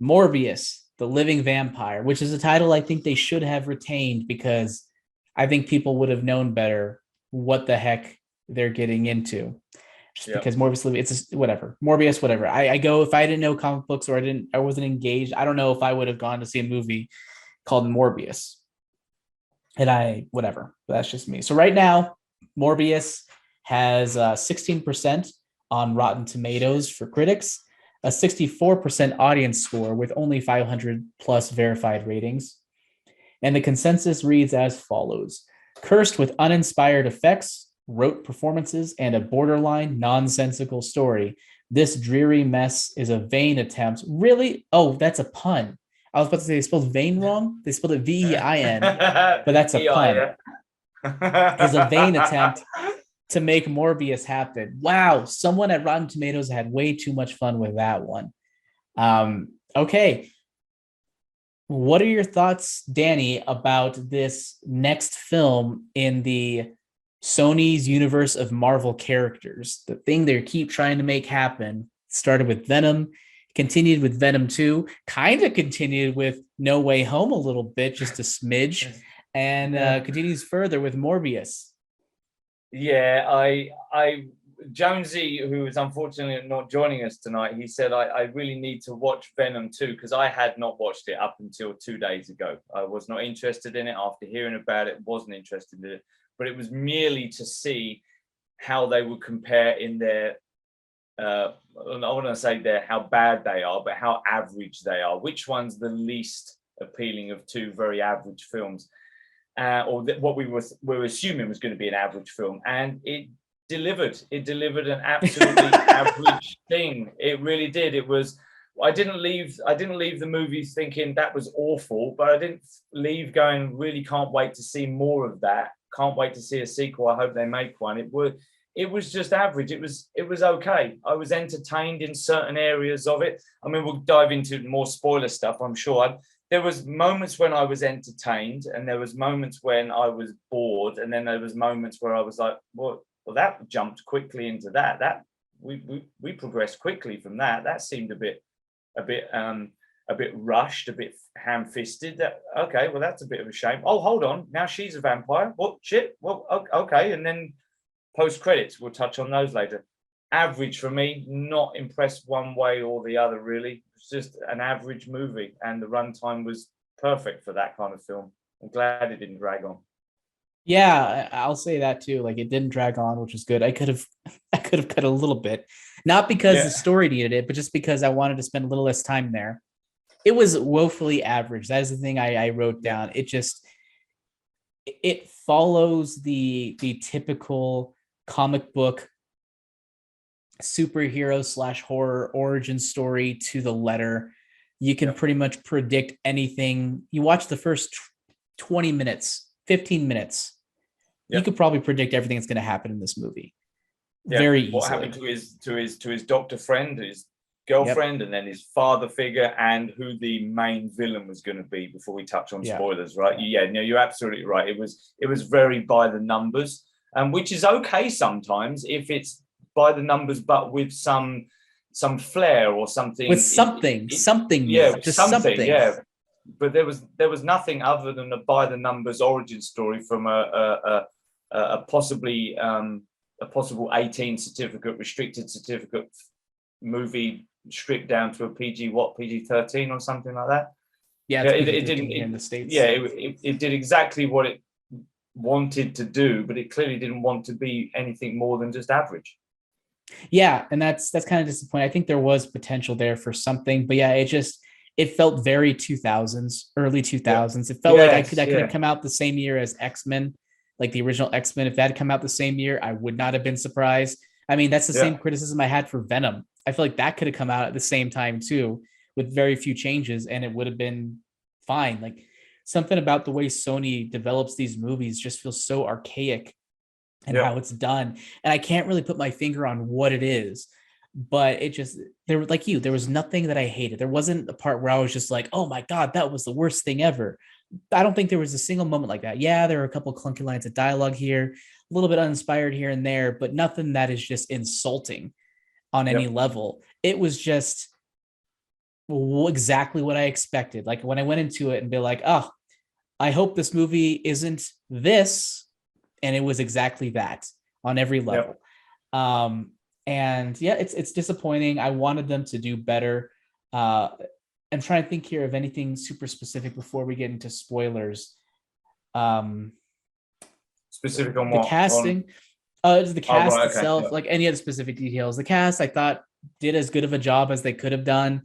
Morbius, the Living Vampire, which is a title I think they should have retained because I think people would have known better what the heck they're getting into. Just because Morbius, it's whatever. Morbius, whatever. I go, if I didn't know comic books or I wasn't engaged, I don't know if I would have gone to see a movie called Morbius. And whatever. But that's just me. So right now, Morbius has 16% on Rotten Tomatoes for critics, a 64% audience score with only 500 plus verified ratings. And the consensus reads as follows: cursed with uninspired effects, rote performances, and a borderline nonsensical story, this dreary mess is a vain attempt. Really? Oh, that's a pun. I was about to say they spelled vein wrong. They spelled it V-E-I-N, but that's a pun. Is a vain attempt to make Morbius happen. Wow, someone at Rotten Tomatoes had way too much fun with that one. Okay. What are your thoughts, Danny, about this next film in the Sony's universe of Marvel characters? The thing they keep trying to make happen started with Venom, continued with Venom 2, kind of continued with No Way Home a little bit, just a smidge, and continues further with Morbius. Yeah, I Jonesy, who is unfortunately not joining us tonight, he said I really need to watch Venom 2 because I had not watched it up until 2 days ago. I was not interested in it. After hearing about it, wasn't interested in it, but it was merely to see how they would compare in their I want to say how bad they are, but how average they are. Which one's the least appealing of two very average films? What we were assuming was going to be an average film, and it delivered. It delivered an absolutely average thing. It really did. It was. I didn't leave the movie thinking that was awful, but I didn't leave going, really can't wait to see more of that. Can't wait to see a sequel. I hope they make one. It was just average. It was okay. I was entertained in certain areas of it. I mean, we'll dive into more spoiler stuff, I'm sure. There was moments when I was entertained, and there was moments when I was bored, and then there was moments where I was like, well, that jumped quickly into that. That we progressed quickly from that. That seemed a bit rushed, a bit ham-fisted. Okay, well, that's a bit of a shame. Oh, hold on, now she's a vampire. What shit? Well, okay, and then post credits, we'll touch on those later. Average for me, not impressed one way or the other, really. It's just an average movie, and the runtime was perfect for that kind of film. I'm glad it didn't drag on. Yeah, I'll say that too. Like, it didn't drag on, which is good. I could have cut a little bit, not because the story needed it, but just because I wanted to spend a little less time there. It was woefully average. That is the thing I wrote down. It follows the typical comic book superhero / horror origin story to the letter. You can pretty much predict anything. You watch the first 20 minutes, 15 minutes. You could probably predict everything that's going to happen in this movie. Very easily. What happened to his doctor friend, his girlfriend, and then his father figure, and who the main villain was going to be before we touch on spoilers, right? Yeah, no, you're absolutely right. It was very by the numbers, which is okay sometimes if it's by the numbers, but with some some flair or something. With something, yeah, just something, yeah. But there was nothing other than a by the numbers origin story from a possible 18 certificate, restricted certificate movie stripped down to a PG-13 or something like that. Yeah, it didn't here in the States. Yeah, it did exactly what it wanted to do, but it clearly didn't want to be anything more than just average. Yeah, and that's kind of disappointing. I think there was potential there for something, but yeah, it felt very 2000s, early 2000s. It felt like that could have come out the same year as X-Men, like the original X-Men. If that had come out the same year, I would not have been surprised. I mean, that's the same criticism I had for Venom. I feel like that could have come out at the same time too, with very few changes, and it would have been fine. Like, something about the way Sony develops these movies just feels so archaic and how it's done. And I can't really put my finger on what it is, but it just, there was nothing that I hated. There wasn't a part where I was just like, oh my God, that was the worst thing ever. I don't think there was a single moment like that. Yeah, there are a couple of clunky lines of dialogue here, a little bit uninspired here and there, but nothing that is just insulting on any level. It was just exactly what I expected. Like, when I went into it and be like, oh, I hope this movie isn't this, and it was exactly that on every level. And yeah, it's disappointing. I wanted them to do better. I'm trying to think here of anything super specific before we get into spoilers. Specific on the what? casting. The cast itself, yeah. like any other specific details. The cast, I thought, did as good of a job as they could have done.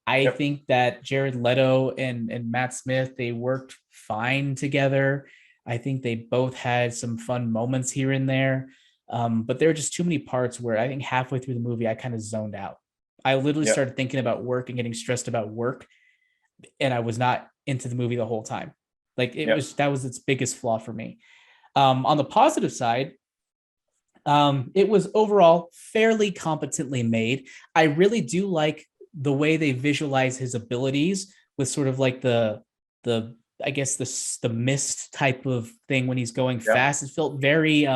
I think that Jared Leto and Matt Smith, they worked fine together. I think they both had some fun moments here and there. But there were just too many parts where I think halfway through the movie, I kind of zoned out. I literally started thinking about work and getting stressed about work, and I was not into the movie the whole time. Like, that was its biggest flaw for me. On the positive side, it was overall fairly competently made. I really do like the way they visualize his abilities with sort of like the I guess the mist type of thing when he's going fast. It felt very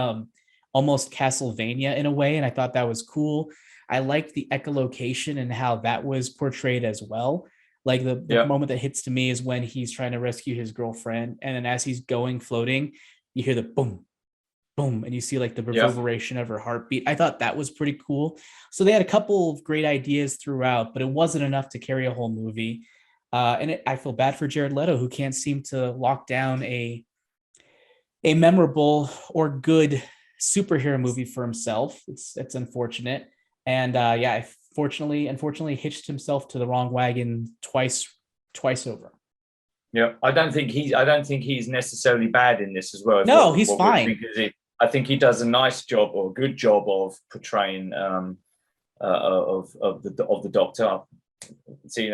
almost Castlevania in a way, and I thought that was cool. I liked the echolocation and how that was portrayed as well. Like, the moment that hits to me is when he's trying to rescue his girlfriend, and then as he's going floating, you hear the boom, boom, and you see like the reverberation of her heartbeat. I thought that was pretty cool. So they had a couple of great ideas throughout, but it wasn't enough to carry a whole movie. I feel bad for Jared Leto, who can't seem to lock down a memorable or good superhero movie for himself. It's unfortunate. And unfortunately hitched himself to the wrong wagon twice over. Yeah, I don't think he's necessarily bad in this as well. No, he's fine. I think he does a nice job, or a good job, of portraying of the Doctor. See,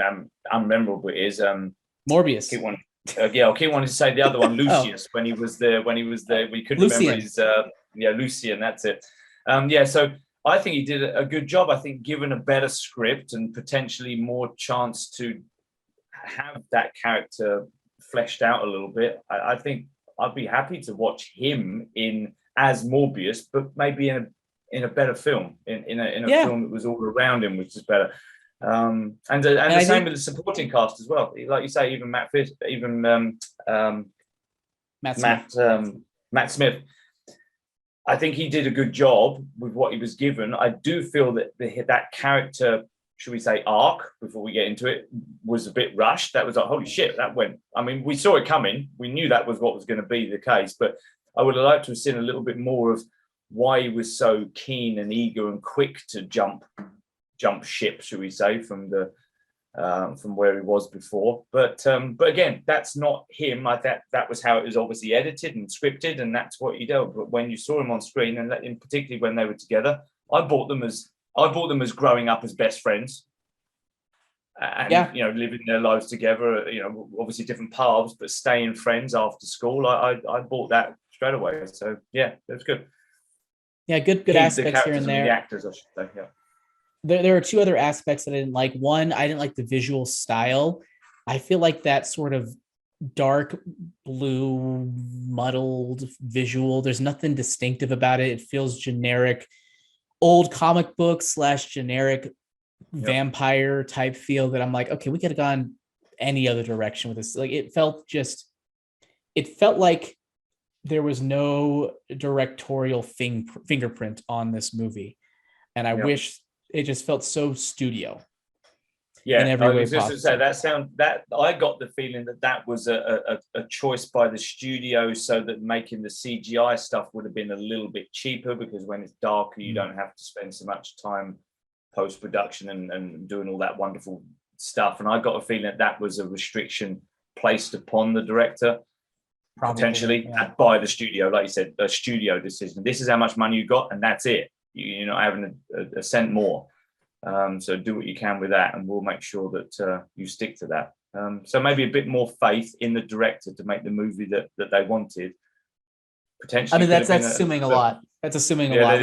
unmemorable it is. Morbius. I keep wanting to say the other one, Lucius, when he was there. We couldn't remember his. Lucian. That's it. So I think he did a good job. I think, given a better script and potentially more chance to have that character fleshed out a little bit, I think I'd be happy to watch him as Morbius, but maybe in a better film, in a film that was all around him, which is better. And the same with the supporting cast as well. Like you say, even Matt Smith. I think he did a good job with what he was given. I do feel that that character, should we say, arc, before we get into it, was a bit rushed. That was like, holy shit, that went. I mean, we saw it coming. We knew that was what was going to be the case, but I would have liked to have seen a little bit more of why he was so keen and eager and quick to jump ship, should we say, from where he was before. But again, that's not him. That was how it was obviously edited and scripted, and that's what he did. But when you saw him on screen, and particularly when they were together, I bought them as growing up as best friends, and living their lives together. Obviously different paths, but staying friends after school. I bought that straight away. So yeah, that's good. Yeah, good aspects here and there. The actors, I should say. Yeah. There are two other aspects that I didn't like. One, I didn't like the visual style. I feel like that sort of dark blue, muddled visual, there's nothing distinctive about it. It feels generic, old comic book / generic vampire type feel that I'm like, okay, we could have gone any other direction with this. Like it felt like there was no directorial fingerprint on this movie. And I wish it just felt so studio. Yeah, in every way I was just possible. to say that I got the feeling that was a choice by the studio, so that making the CGI stuff would have been a little bit cheaper, because when it's darker, you don't have to spend so much time post production and doing all that wonderful stuff. And I got a feeling that was a restriction placed upon the director, potentially by the studio, like you said, a studio decision. This is how much money you got, and that's it. You're not having a cent more. So do what you can with that, and we'll make sure that you stick to that. So maybe a bit more faith in the director to make the movie that they wanted. Potentially, I mean, that's assuming a lot. That's assuming a lot.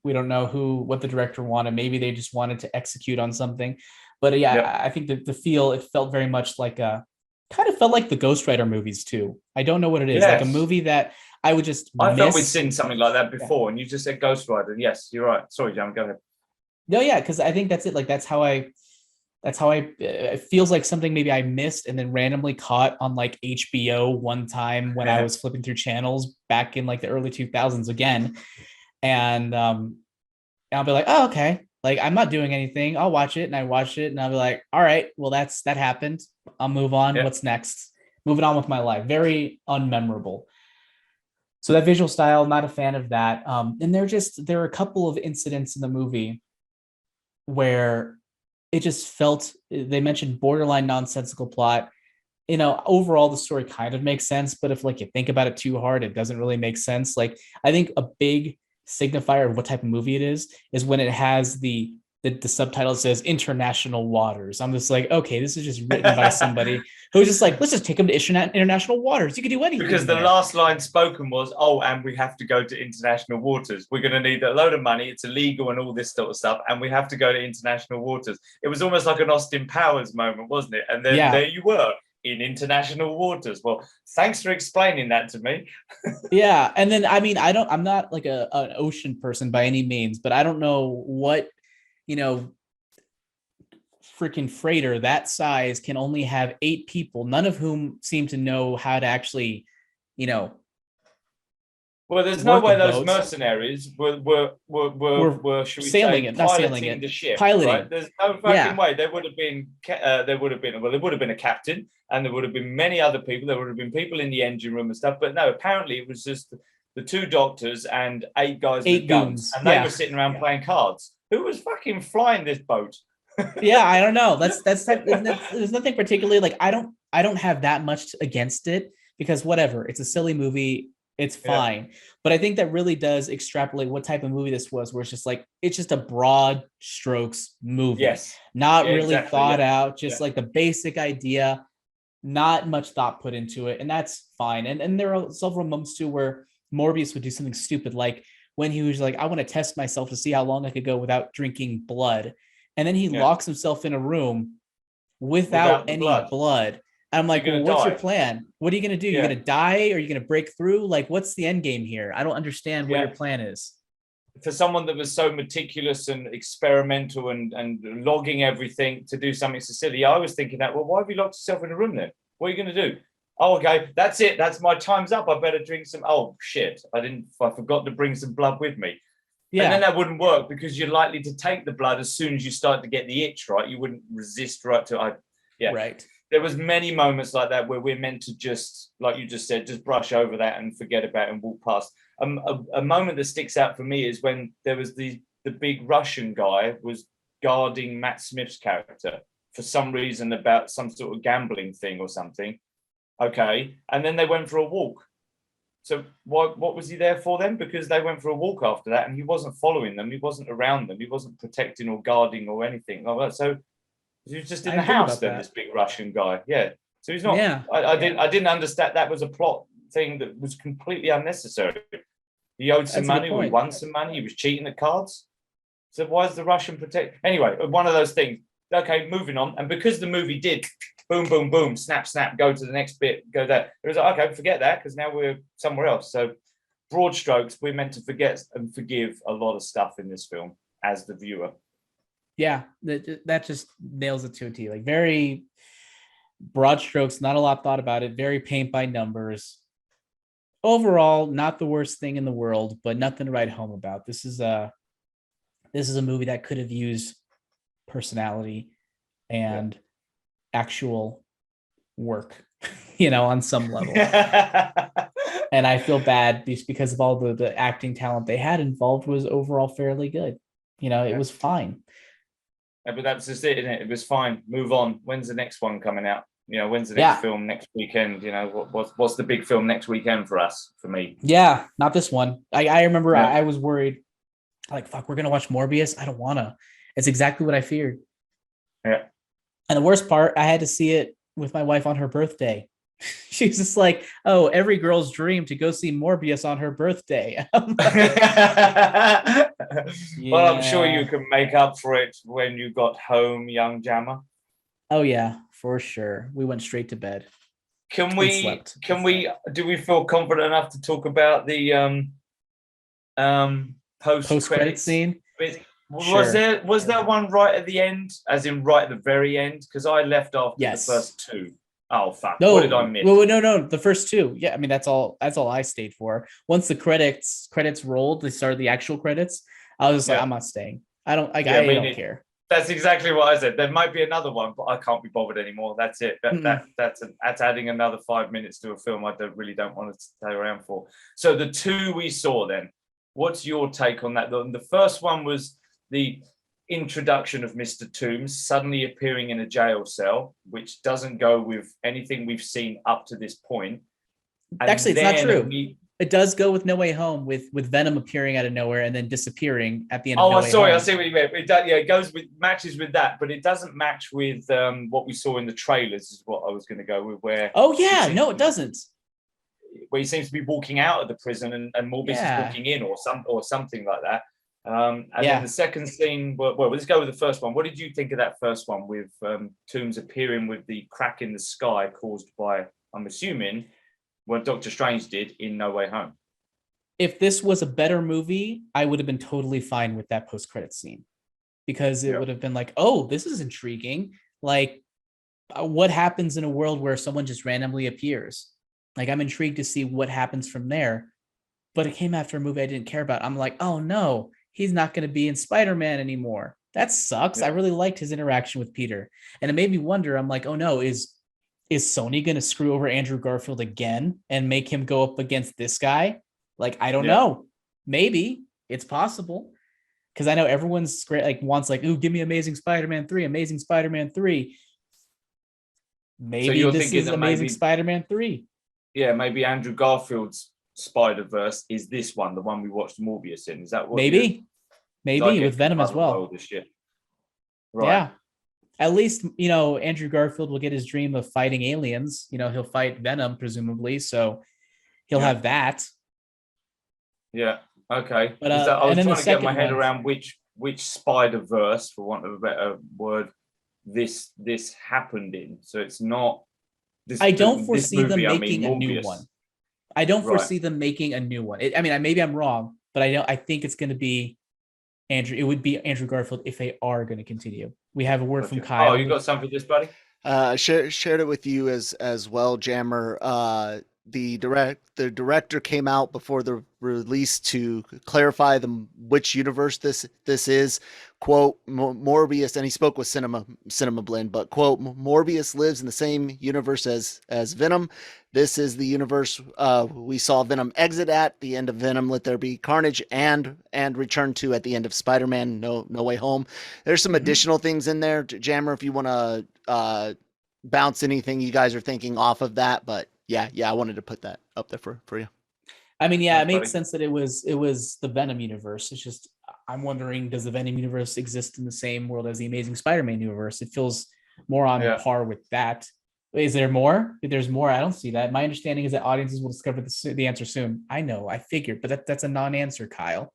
We don't know what the director wanted. Maybe they just wanted to execute on something. But I think that it felt very much like kind of felt like the Ghost Rider movies too. I don't know what it is. Like a movie that I would just I felt we'd seen something like that before, and you just said Ghost Rider. Yes, you're right. Sorry, Jam, go ahead. No, yeah, because I think that's it. Like that's how I it feels like something maybe I missed and then randomly caught on like HBO one time when I was flipping through channels back in like the early 2000s again. And I'll be like, oh, okay. Like I'm not doing anything. I'll watch it, and I watch it and I'll be like, all right, well, that happened. I'll move on. Yeah. What's next? Moving on with my life. Very unmemorable. So that visual style, not a fan of that. And there are a couple of incidents in the movie where it just felt, they mentioned borderline nonsensical plot. Overall the story kind of makes sense, but if like you think about it too hard, it doesn't really make sense. Like I think a big signifier of what type of movie it is when it has the subtitle says international waters. I'm just like, okay, this is just written by somebody who's just like, let's just take them to international waters. You can do anything. Because the last line spoken was, oh, and we have to go to international waters. We're going to need a load of money. It's illegal and all this sort of stuff. And we have to go to international waters. It was almost like an Austin Powers moment, wasn't it? And then there you were in international waters. Well, thanks for explaining that to me. Yeah. And then, I mean, I'm not like an ocean person by any means, but I don't know what, freaking freighter that size can only have 8 people, none of whom seem to know how to actually, well, there's no way those mercenaries were should we sailing say, it, not sailing it, the ship, piloting. Right? There's no fucking way. There would have been a captain, and there would have been many other people. There would have been people in the engine room and stuff. But no, apparently it was just the 2 doctors and 8 guys with guns, and they were sitting around playing cards. Who was fucking flying this boat? Yeah, I don't know. There's nothing particularly like I don't have that much against it, because whatever, it's a silly movie, it's fine. But I think that really does extrapolate what type of movie this was, where it's just a broad strokes movie. Yes. Not really thought out, just like the basic idea, not much thought put into it, and that's fine. And there are several moments too where Morbius would do something stupid, like when he was like, I want to test myself to see how long I could go without drinking blood. And then he locks himself in a room without any blood. And I'm like, well, what's your plan? What are you going to do? You're going to die, or are you going to break through? Like, what's the end game here? I don't understand what your plan is. For someone that was so meticulous and experimental and logging everything to do something so silly, I was thinking that, well, why have you locked yourself in a room then? What are you going to do? Oh, okay, that's it. That's my time's up. I better drink some. Oh, shit. I forgot to bring some blood with me. Yeah. And then that wouldn't work, because you're likely to take the blood as soon as you start to get the itch, right? You wouldn't resist right to Right. There was many moments like that where we're meant to just, like you just said, just brush over that and forget about it and walk past. A moment that sticks out for me is when there was the big Russian guy was guarding Matt Smith's character for some reason about some sort of gambling thing or something. Okay. And then they went for a walk. So what was he there for then? Because they went for a walk after that, and he wasn't following them. He wasn't around them. He wasn't protecting or guarding or anything like that. So he was just in the house then, this big Russian guy. Yeah. So he's not. Yeah. I didn't understand. That was a plot thing that was completely unnecessary. He owed some money. He won some money. He was cheating at cards. So why is the Russian protect? Anyway, one of those things. Okay, moving on. And because the movie did boom, boom, boom, snap, snap, go to the next bit, go there. It was like, okay, forget that, because now we're somewhere else. So broad strokes, we're meant to forget and forgive a lot of stuff in this film as the viewer. Yeah, that just nails it to a T. Like very broad strokes, not a lot thought about it. Very paint by numbers. Overall, not the worst thing in the world, but nothing to write home about. This is a movie that could have used personality and actual work, on some level. And I feel bad because of all the acting talent they had involved was overall fairly good. It was fine. Yeah, but that's just it, isn't it? It was fine. Move on. When's the next one coming out? When's the next film next weekend? What's the big film next weekend for me? Yeah, not this one. I remember I was worried, like, fuck, we're going to watch Morbius. I don't want to. It's exactly what I feared. Yeah. And the worst part, I had to see it with my wife on her birthday. She's just like, oh, every girl's dream to go see Morbius on her birthday. Well, I'm sure you can make up for it when you got home, young Jammer. Oh yeah, for sure. We went straight to bed. Do we feel confident enough to talk about the post-credit scene? Was there one right at the end, as in right at the very end? Because I left after the first two. Oh fuck! No, what did I miss? No, the first two. Yeah, I mean that's all I stayed for. Once the credits rolled, they started the actual credits. I was just like, I'm not staying. I don't care. That's exactly what I said. There might be another one, but I can't be bothered anymore. That's it. That's adding another 5 minutes to a film I really don't want to stay around for. So the two we saw then. What's your take on that? The first one was the introduction of Mr. Toombs suddenly appearing in a jail cell, which doesn't go with anything we've seen up to this point. And actually, it's not true. It does go with No Way Home with Venom appearing out of nowhere and then disappearing at the end of No Way Home. I see what you mean. It goes matches with that, but it doesn't match with what we saw in the trailers is what I was going to go with. It doesn't. Where he seems to be walking out of the prison and Morbius is walking in or something like that. Then the second scene, well, let's go with the first one. What did you think of that first one with Toombs appearing with the crack in the sky caused by, I'm assuming, what Doctor Strange did in No Way Home? If this was a better movie, I would have been totally fine with that post-credit scene because it would have been like, oh, this is intriguing. Like, what happens in a world where someone just randomly appears? Like, I'm intrigued to see what happens from there. But it came after a movie I didn't care about. I'm like, oh no, he's not going to be in Spider-Man anymore. That sucks. I really liked his interaction with Peter. And it made me wonder, I'm like, oh no, is Sony going to screw over Andrew Garfield again and make him go up against this guy? Like, I don't know. Maybe. It's possible. Because I know everyone's great, like wants like, ooh, give me Amazing Spider-Man 3, Amazing Spider-Man 3. Maybe so this is Amazing Spider-Man 3. Yeah, maybe Andrew Garfield's Spider-Verse is this one, the one we watched Morbius in. Is that what? Maybe with Venom as well. Right. Yeah. At least, Andrew Garfield will get his dream of fighting aliens. He'll fight Venom, presumably. So he'll have that. Yeah. Okay. But I was trying to get my head around which Spider-Verse, for want of a better word, this happened in. So it's not. I don't foresee them making a new one. I don't foresee them making a new one. Maybe I'm wrong, but I think it's going to be Andrew. It would be Andrew Garfield if they are going to continue. We have a word from Kyle. Oh, you got something for this, buddy? Shared it with you as well, Jammer. The director came out before the release to clarify which universe this is. Quote, Morbius, and he spoke with Cinema Blend, but quote, Morbius lives in the same universe as Venom. This is the universe we saw Venom exit at the end of Venom Let There Be Carnage and return to at the end of Spider-Man No Way Home. There's some additional things in there, Jammer, if you want to bounce anything you guys are thinking off of that, but yeah, I wanted to put that up there for you. It makes sense that it was the Venom universe. It's just I'm wondering, does the Venom universe exist in the same world as the Amazing Spider-Man universe? It feels more on par with that. Is there more? If there's more, I don't see that. My understanding is that audiences will discover the answer soon. I know, I figured, but that's a non-answer, Kyle.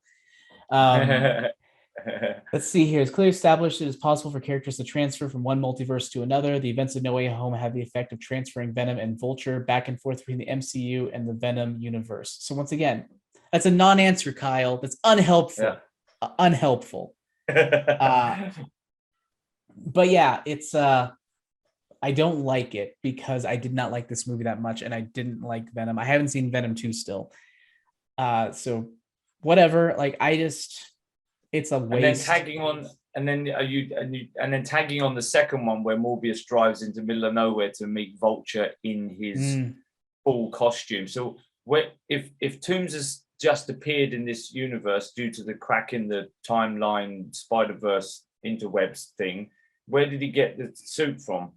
Let's see here. It's clearly established it is possible for characters to transfer from one multiverse to another. The events of No Way Home have the effect of transferring Venom and Vulture back and forth between the MCU and the Venom universe. So once again, that's a non-answer, Kyle. That's unhelpful. Unhelpful. but yeah, it's I don't like it because I did not like this movie that much, and I didn't like Venom. I haven't seen Venom 2 still. So whatever. Like it's a And then waste. tagging on, and then tagging on the second one where Morbius drives into middle of nowhere to meet Vulture in his full costume. So if Toombs has just appeared in this universe due to the crack in the timeline Spider-Verse interwebs thing, where did he get the suit from?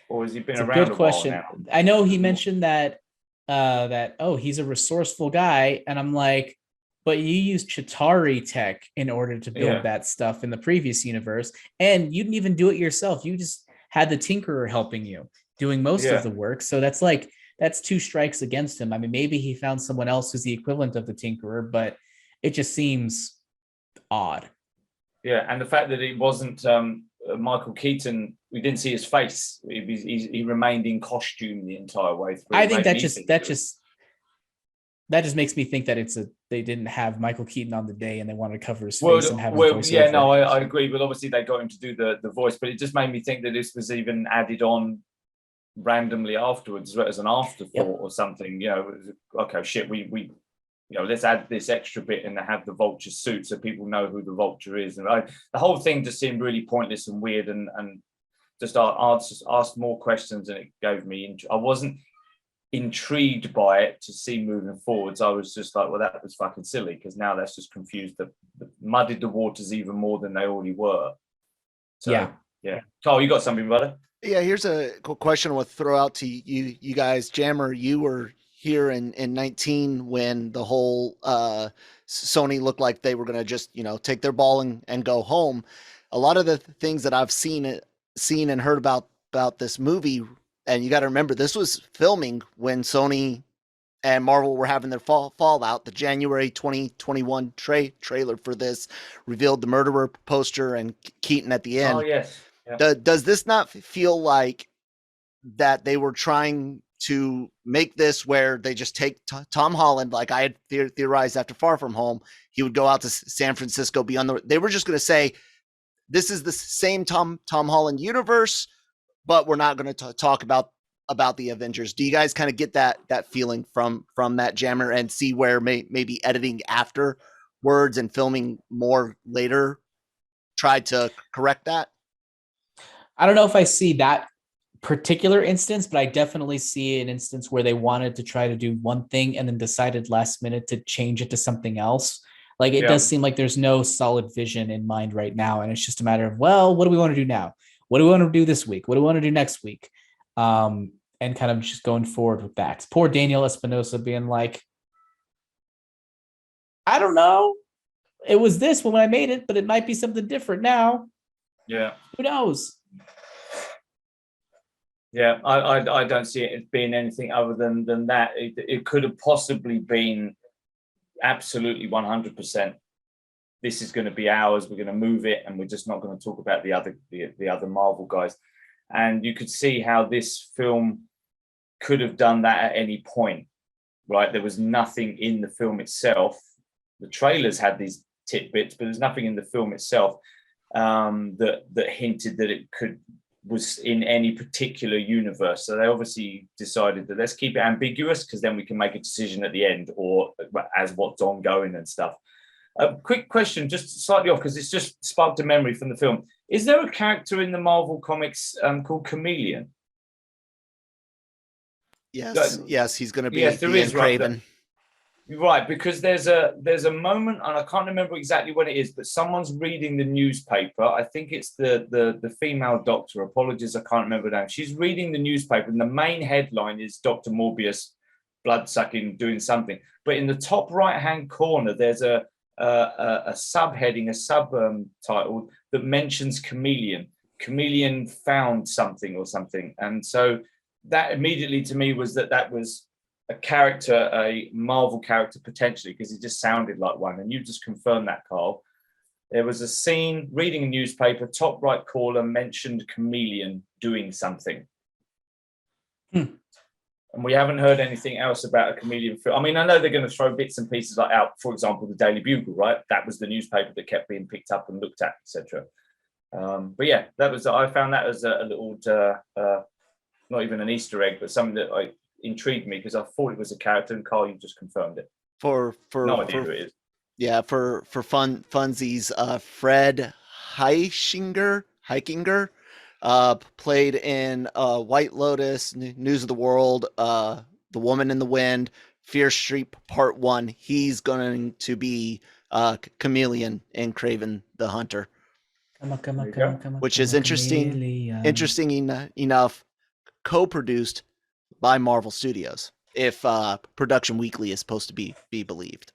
Or has he been around a while now? I know he mentioned that he's a resourceful guy, and I'm like, but you used Chitauri tech in order to build that stuff in the previous universe, and you didn't even do it yourself. You just had the Tinkerer helping you, doing most of the work. So that's two strikes against him. I mean, maybe he found someone else who's the equivalent of the Tinkerer, but it just seems odd. Yeah, and the fact that it wasn't Michael Keaton, we didn't see his face. He remained in costume the entire way through. I think that just makes me think that they didn't have Michael Keaton on the day and they wanted to cover his face and have his voice over. No, I agree. But obviously they got him to do the voice, but it just made me think that this was even added on randomly afterwards as an afterthought or something. You know, okay, shit, we let's add this extra bit and have the Vulture suit so people know who the Vulture is. And the whole thing just seemed really pointless and weird, and just asked more questions, and it gave me. I wasn't intrigued by it to see moving forwards. I was just like, well, that was fucking silly, because now that's just confused, muddied the waters even more than they already were. So, yeah. Carl, you got something, brother? Yeah, here's a question I want to throw out to you guys. Jammer, you were here in 19 when the whole Sony looked like they were going to just, take their ball and go home. A lot of the things that I've seen and heard about this movie, and you got to remember, this was filming when Sony and Marvel were having their fallout. The January 2021 trailer for this revealed the murderer poster and Keaton at the end. Oh, yes. Yeah. Does this not feel like that they were trying to make this where they just take Tom Holland, like I had theorized after Far From Home, he would go out to San Francisco, they were just going to say, this is the same Tom Holland universe, but we're not going to talk about the Avengers. Do you guys kind of get that feeling from that, Jammer, and see where maybe editing afterwards and filming more later tried to correct that? I don't know if I see that particular instance, but I definitely see an instance where they wanted to try to do one thing and then decided last minute to change it to something else. Like it does seem like there's no solid vision in mind right now. And it's just a matter of, well, what do we want to do now? What do we want to do this week? What do we want to do next week? And kind of just going forward with that. Poor Daniel Espinosa being like, I don't know. It was this when I made it, but it might be something different now. Yeah. Who knows? Yeah, I don't see it as being anything other than that. It could have possibly been absolutely 100%. This is going to be ours. We're going to move it, and we're just not going to talk about the other Marvel guys. And you could see how this film could have done that at any point, right? There was nothing in the film itself. The trailers had these tidbits, but there's nothing in the film itself that hinted that it was in any particular universe. So they obviously decided that let's keep it ambiguous, because then we can make a decision at the end or as what's ongoing and stuff. A quick question, just slightly off, because it's just sparked a memory from the film. Is there a character in the Marvel comics called Chameleon? Yes, he's going to be there is, Craven. Right, because there's a moment, and I can't remember exactly when it is, but someone's reading the newspaper. I think it's the female doctor. Apologies, I can't remember her name. She's reading the newspaper, and the main headline is Dr. Morbius, blood sucking, doing something. But in the top right hand corner, there's a subheading, a subtitle that mentions Chameleon. Chameleon found something or something, and so that immediately to me was that was a character, a Marvel character potentially, because he just sounded like one. And you just confirmed that, Carl. There was a scene reading a newspaper, top right corner mentioned Chameleon doing something. And we haven't heard anything else about a Chameleon film. I mean, I know they're going to throw bits and pieces like out, for example, the Daily Bugle, right? That was the newspaper that kept being picked up and looked at, etc. But yeah, I found that as a little, not even an Easter egg, but something that intrigued me because I thought it was a character, and Carl, you just confirmed it. No idea who it is. Yeah, for funsies, Fred Hikinger, played in White Lotus, News of the World, The Woman in the Wind, Fear Street Part 1. He's going to be Chameleon in Kraven the Hunter. Which is interesting enough, co-produced by Marvel Studios, if Production Weekly is supposed to be believed.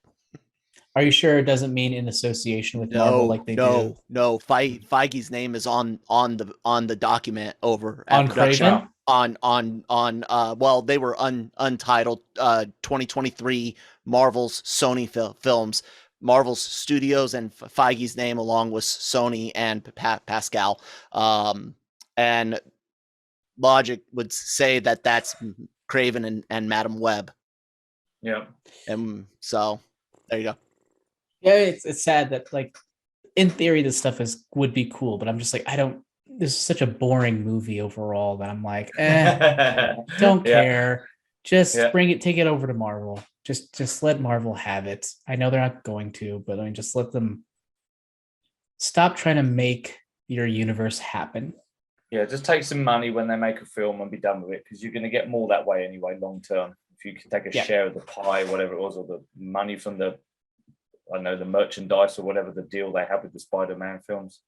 Are you sure it doesn't mean in association with Marvel like they do? No. Feige's name is on the document over at on production. Kraven? Well, they were untitled 2023 Marvel's Sony films. Marvel's Studios and Feige's name along with Sony and Pascal. And logic would say that that's Kraven and Madam Web. Yeah. And so there you go. Yeah, it's sad that, like, in theory this stuff would be cool, but I'm just like, this is such a boring movie overall that I'm like, don't care. Just take it over to Marvel. Just let Marvel have it. I know they're not going to, but I mean, just let them stop trying to make your universe happen. Yeah, just take some money when they make a film and be done with it, because you're going to get more that way anyway, long term. If you can take a share of the pie, whatever it was, or the money from the merchandise or whatever the deal they have with the Spider-Man films.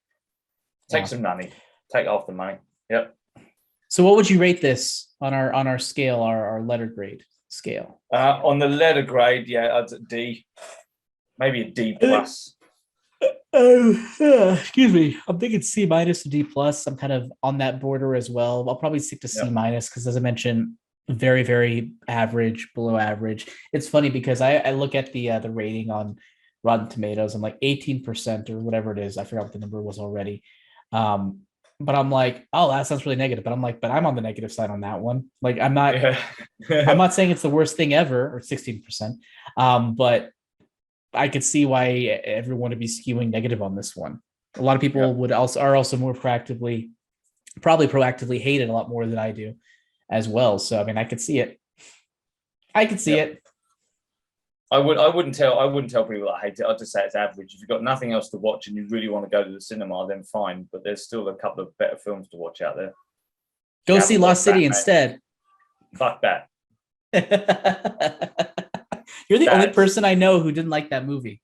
Take some money. Take off the money. Yep. So what would you rate this on our scale, our letter grade scale? On the letter grade, I'd say D. Maybe a D plus. Excuse me. I'm thinking C minus to D plus. I'm kind of on that border as well. I'll probably stick to C minus because, as I mentioned, very, very average, below average. It's funny because I look at the rating on Rotten Tomatoes. I'm like 18% or whatever it is. I forgot what the number was already. But I'm like, oh, that sounds really negative. But I'm like, I'm on the negative side on that one. Like, I'm not I'm not saying it's the worst thing ever, or 16%. But I could see why everyone would be skewing negative on this one. A lot of people are also more proactively hate it a lot more than I do as well. So I mean, I could see it. It. I wouldn't tell people that I hate it. I'd just say it's average. If you've got nothing else to watch and you really want to go to the cinema, then fine. But there's still a couple of better films to watch out there. Go see Lost City instead. Fuck that. You're the only person I know who didn't like that movie.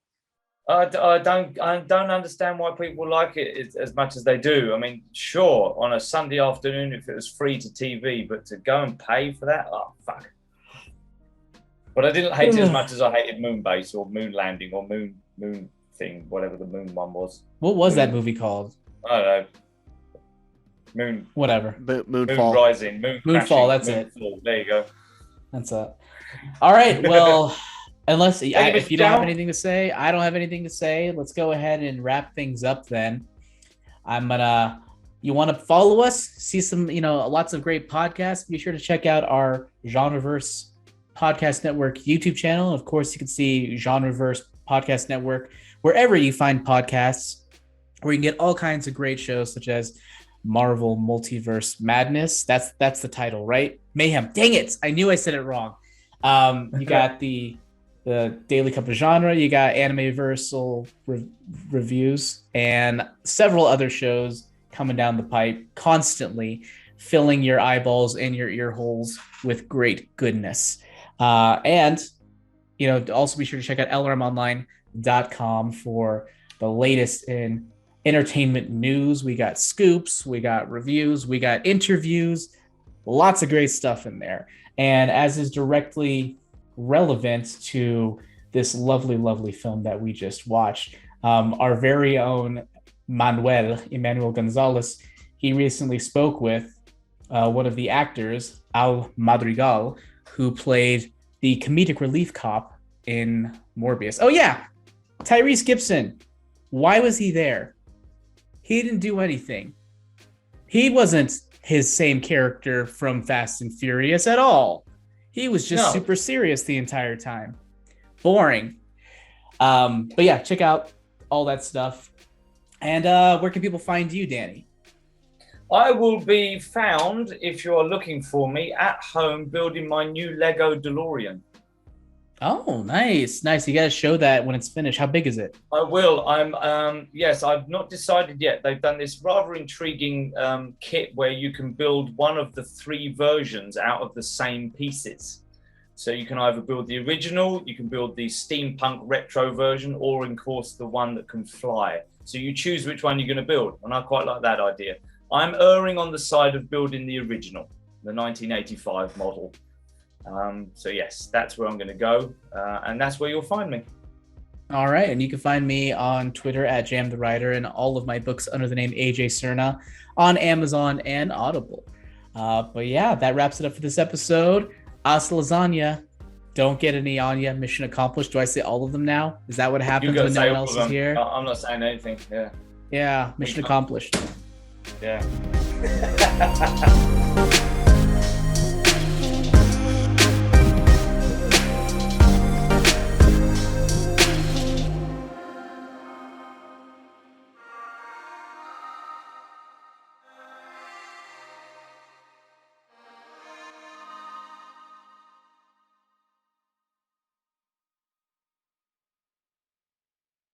I don't understand why people like it as much as they do. I mean, sure, on a Sunday afternoon if it was free to TV, but to go and pay for that, oh fuck. But I didn't hate it as much as I hated Moonbase or Moon Landing or Moon thing, whatever the Moon one was. What was that movie called? I don't know. Moon. Whatever. Moonfall. Moon Rising. Moonfall. That's Moonfall. It. There you go. That's it. All right. Well, unless if you don't have anything to say, I don't have anything to say. Let's go ahead and wrap things up then. You want to follow us, see some, lots of great podcasts. Be sure to check out our Genreverse Podcast Network YouTube channel. Of course, you can see Genreverse Podcast Network wherever you find podcasts, where you can get all kinds of great shows such as Marvel Multiverse Madness. That's the title, right? Mayhem. Dang it! I knew I said it wrong. You got the Daily Cup of Genre. You got Anime-versal reviews and several other shows coming down the pipe, constantly filling your eyeballs and your ear holes with great goodness. And also be sure to check out lrmonline.com for the latest in entertainment news. We got scoops, we got reviews, we got interviews, lots of great stuff in there. And as is directly relevant to this lovely, lovely film that we just watched, our very own Emmanuel Gonzalez, he recently spoke with one of the actors, Al Madrigal, who played the comedic relief cop in Morbius. Oh yeah, Tyrese Gibson. Why was he there? He didn't do anything. He wasn't his same character from Fast and Furious at all. He was just super serious the entire time. Boring. But yeah, check out all that stuff. And where can people find you, Danny? I will be found, if you're looking for me, at home building my new Lego DeLorean. Oh, nice. You got to show that when it's finished. How big is it? I will. Yes, I've not decided yet. They've done this rather intriguing kit where you can build one of the 3 versions out of the same pieces. So you can either build the original, you can build the steampunk retro version, or of course the one that can fly. So you choose which one you're going to build, and I quite like that idea. I'm erring on the side of building the original, the 1985 model. So yes, that's where I'm going to go, and that's where you'll find me. All right, and you can find me on Twitter at Jam the Writer, and all of my books under the name AJ Cerna on Amazon and Audible. But yeah, that wraps it up for this episode. Hasta lasagna. Don't get any on you. Mission accomplished. Do I say all of them now? Is that what happens when no one else is here? I'm not saying anything. Yeah. Yeah, mission accomplished. Yeah.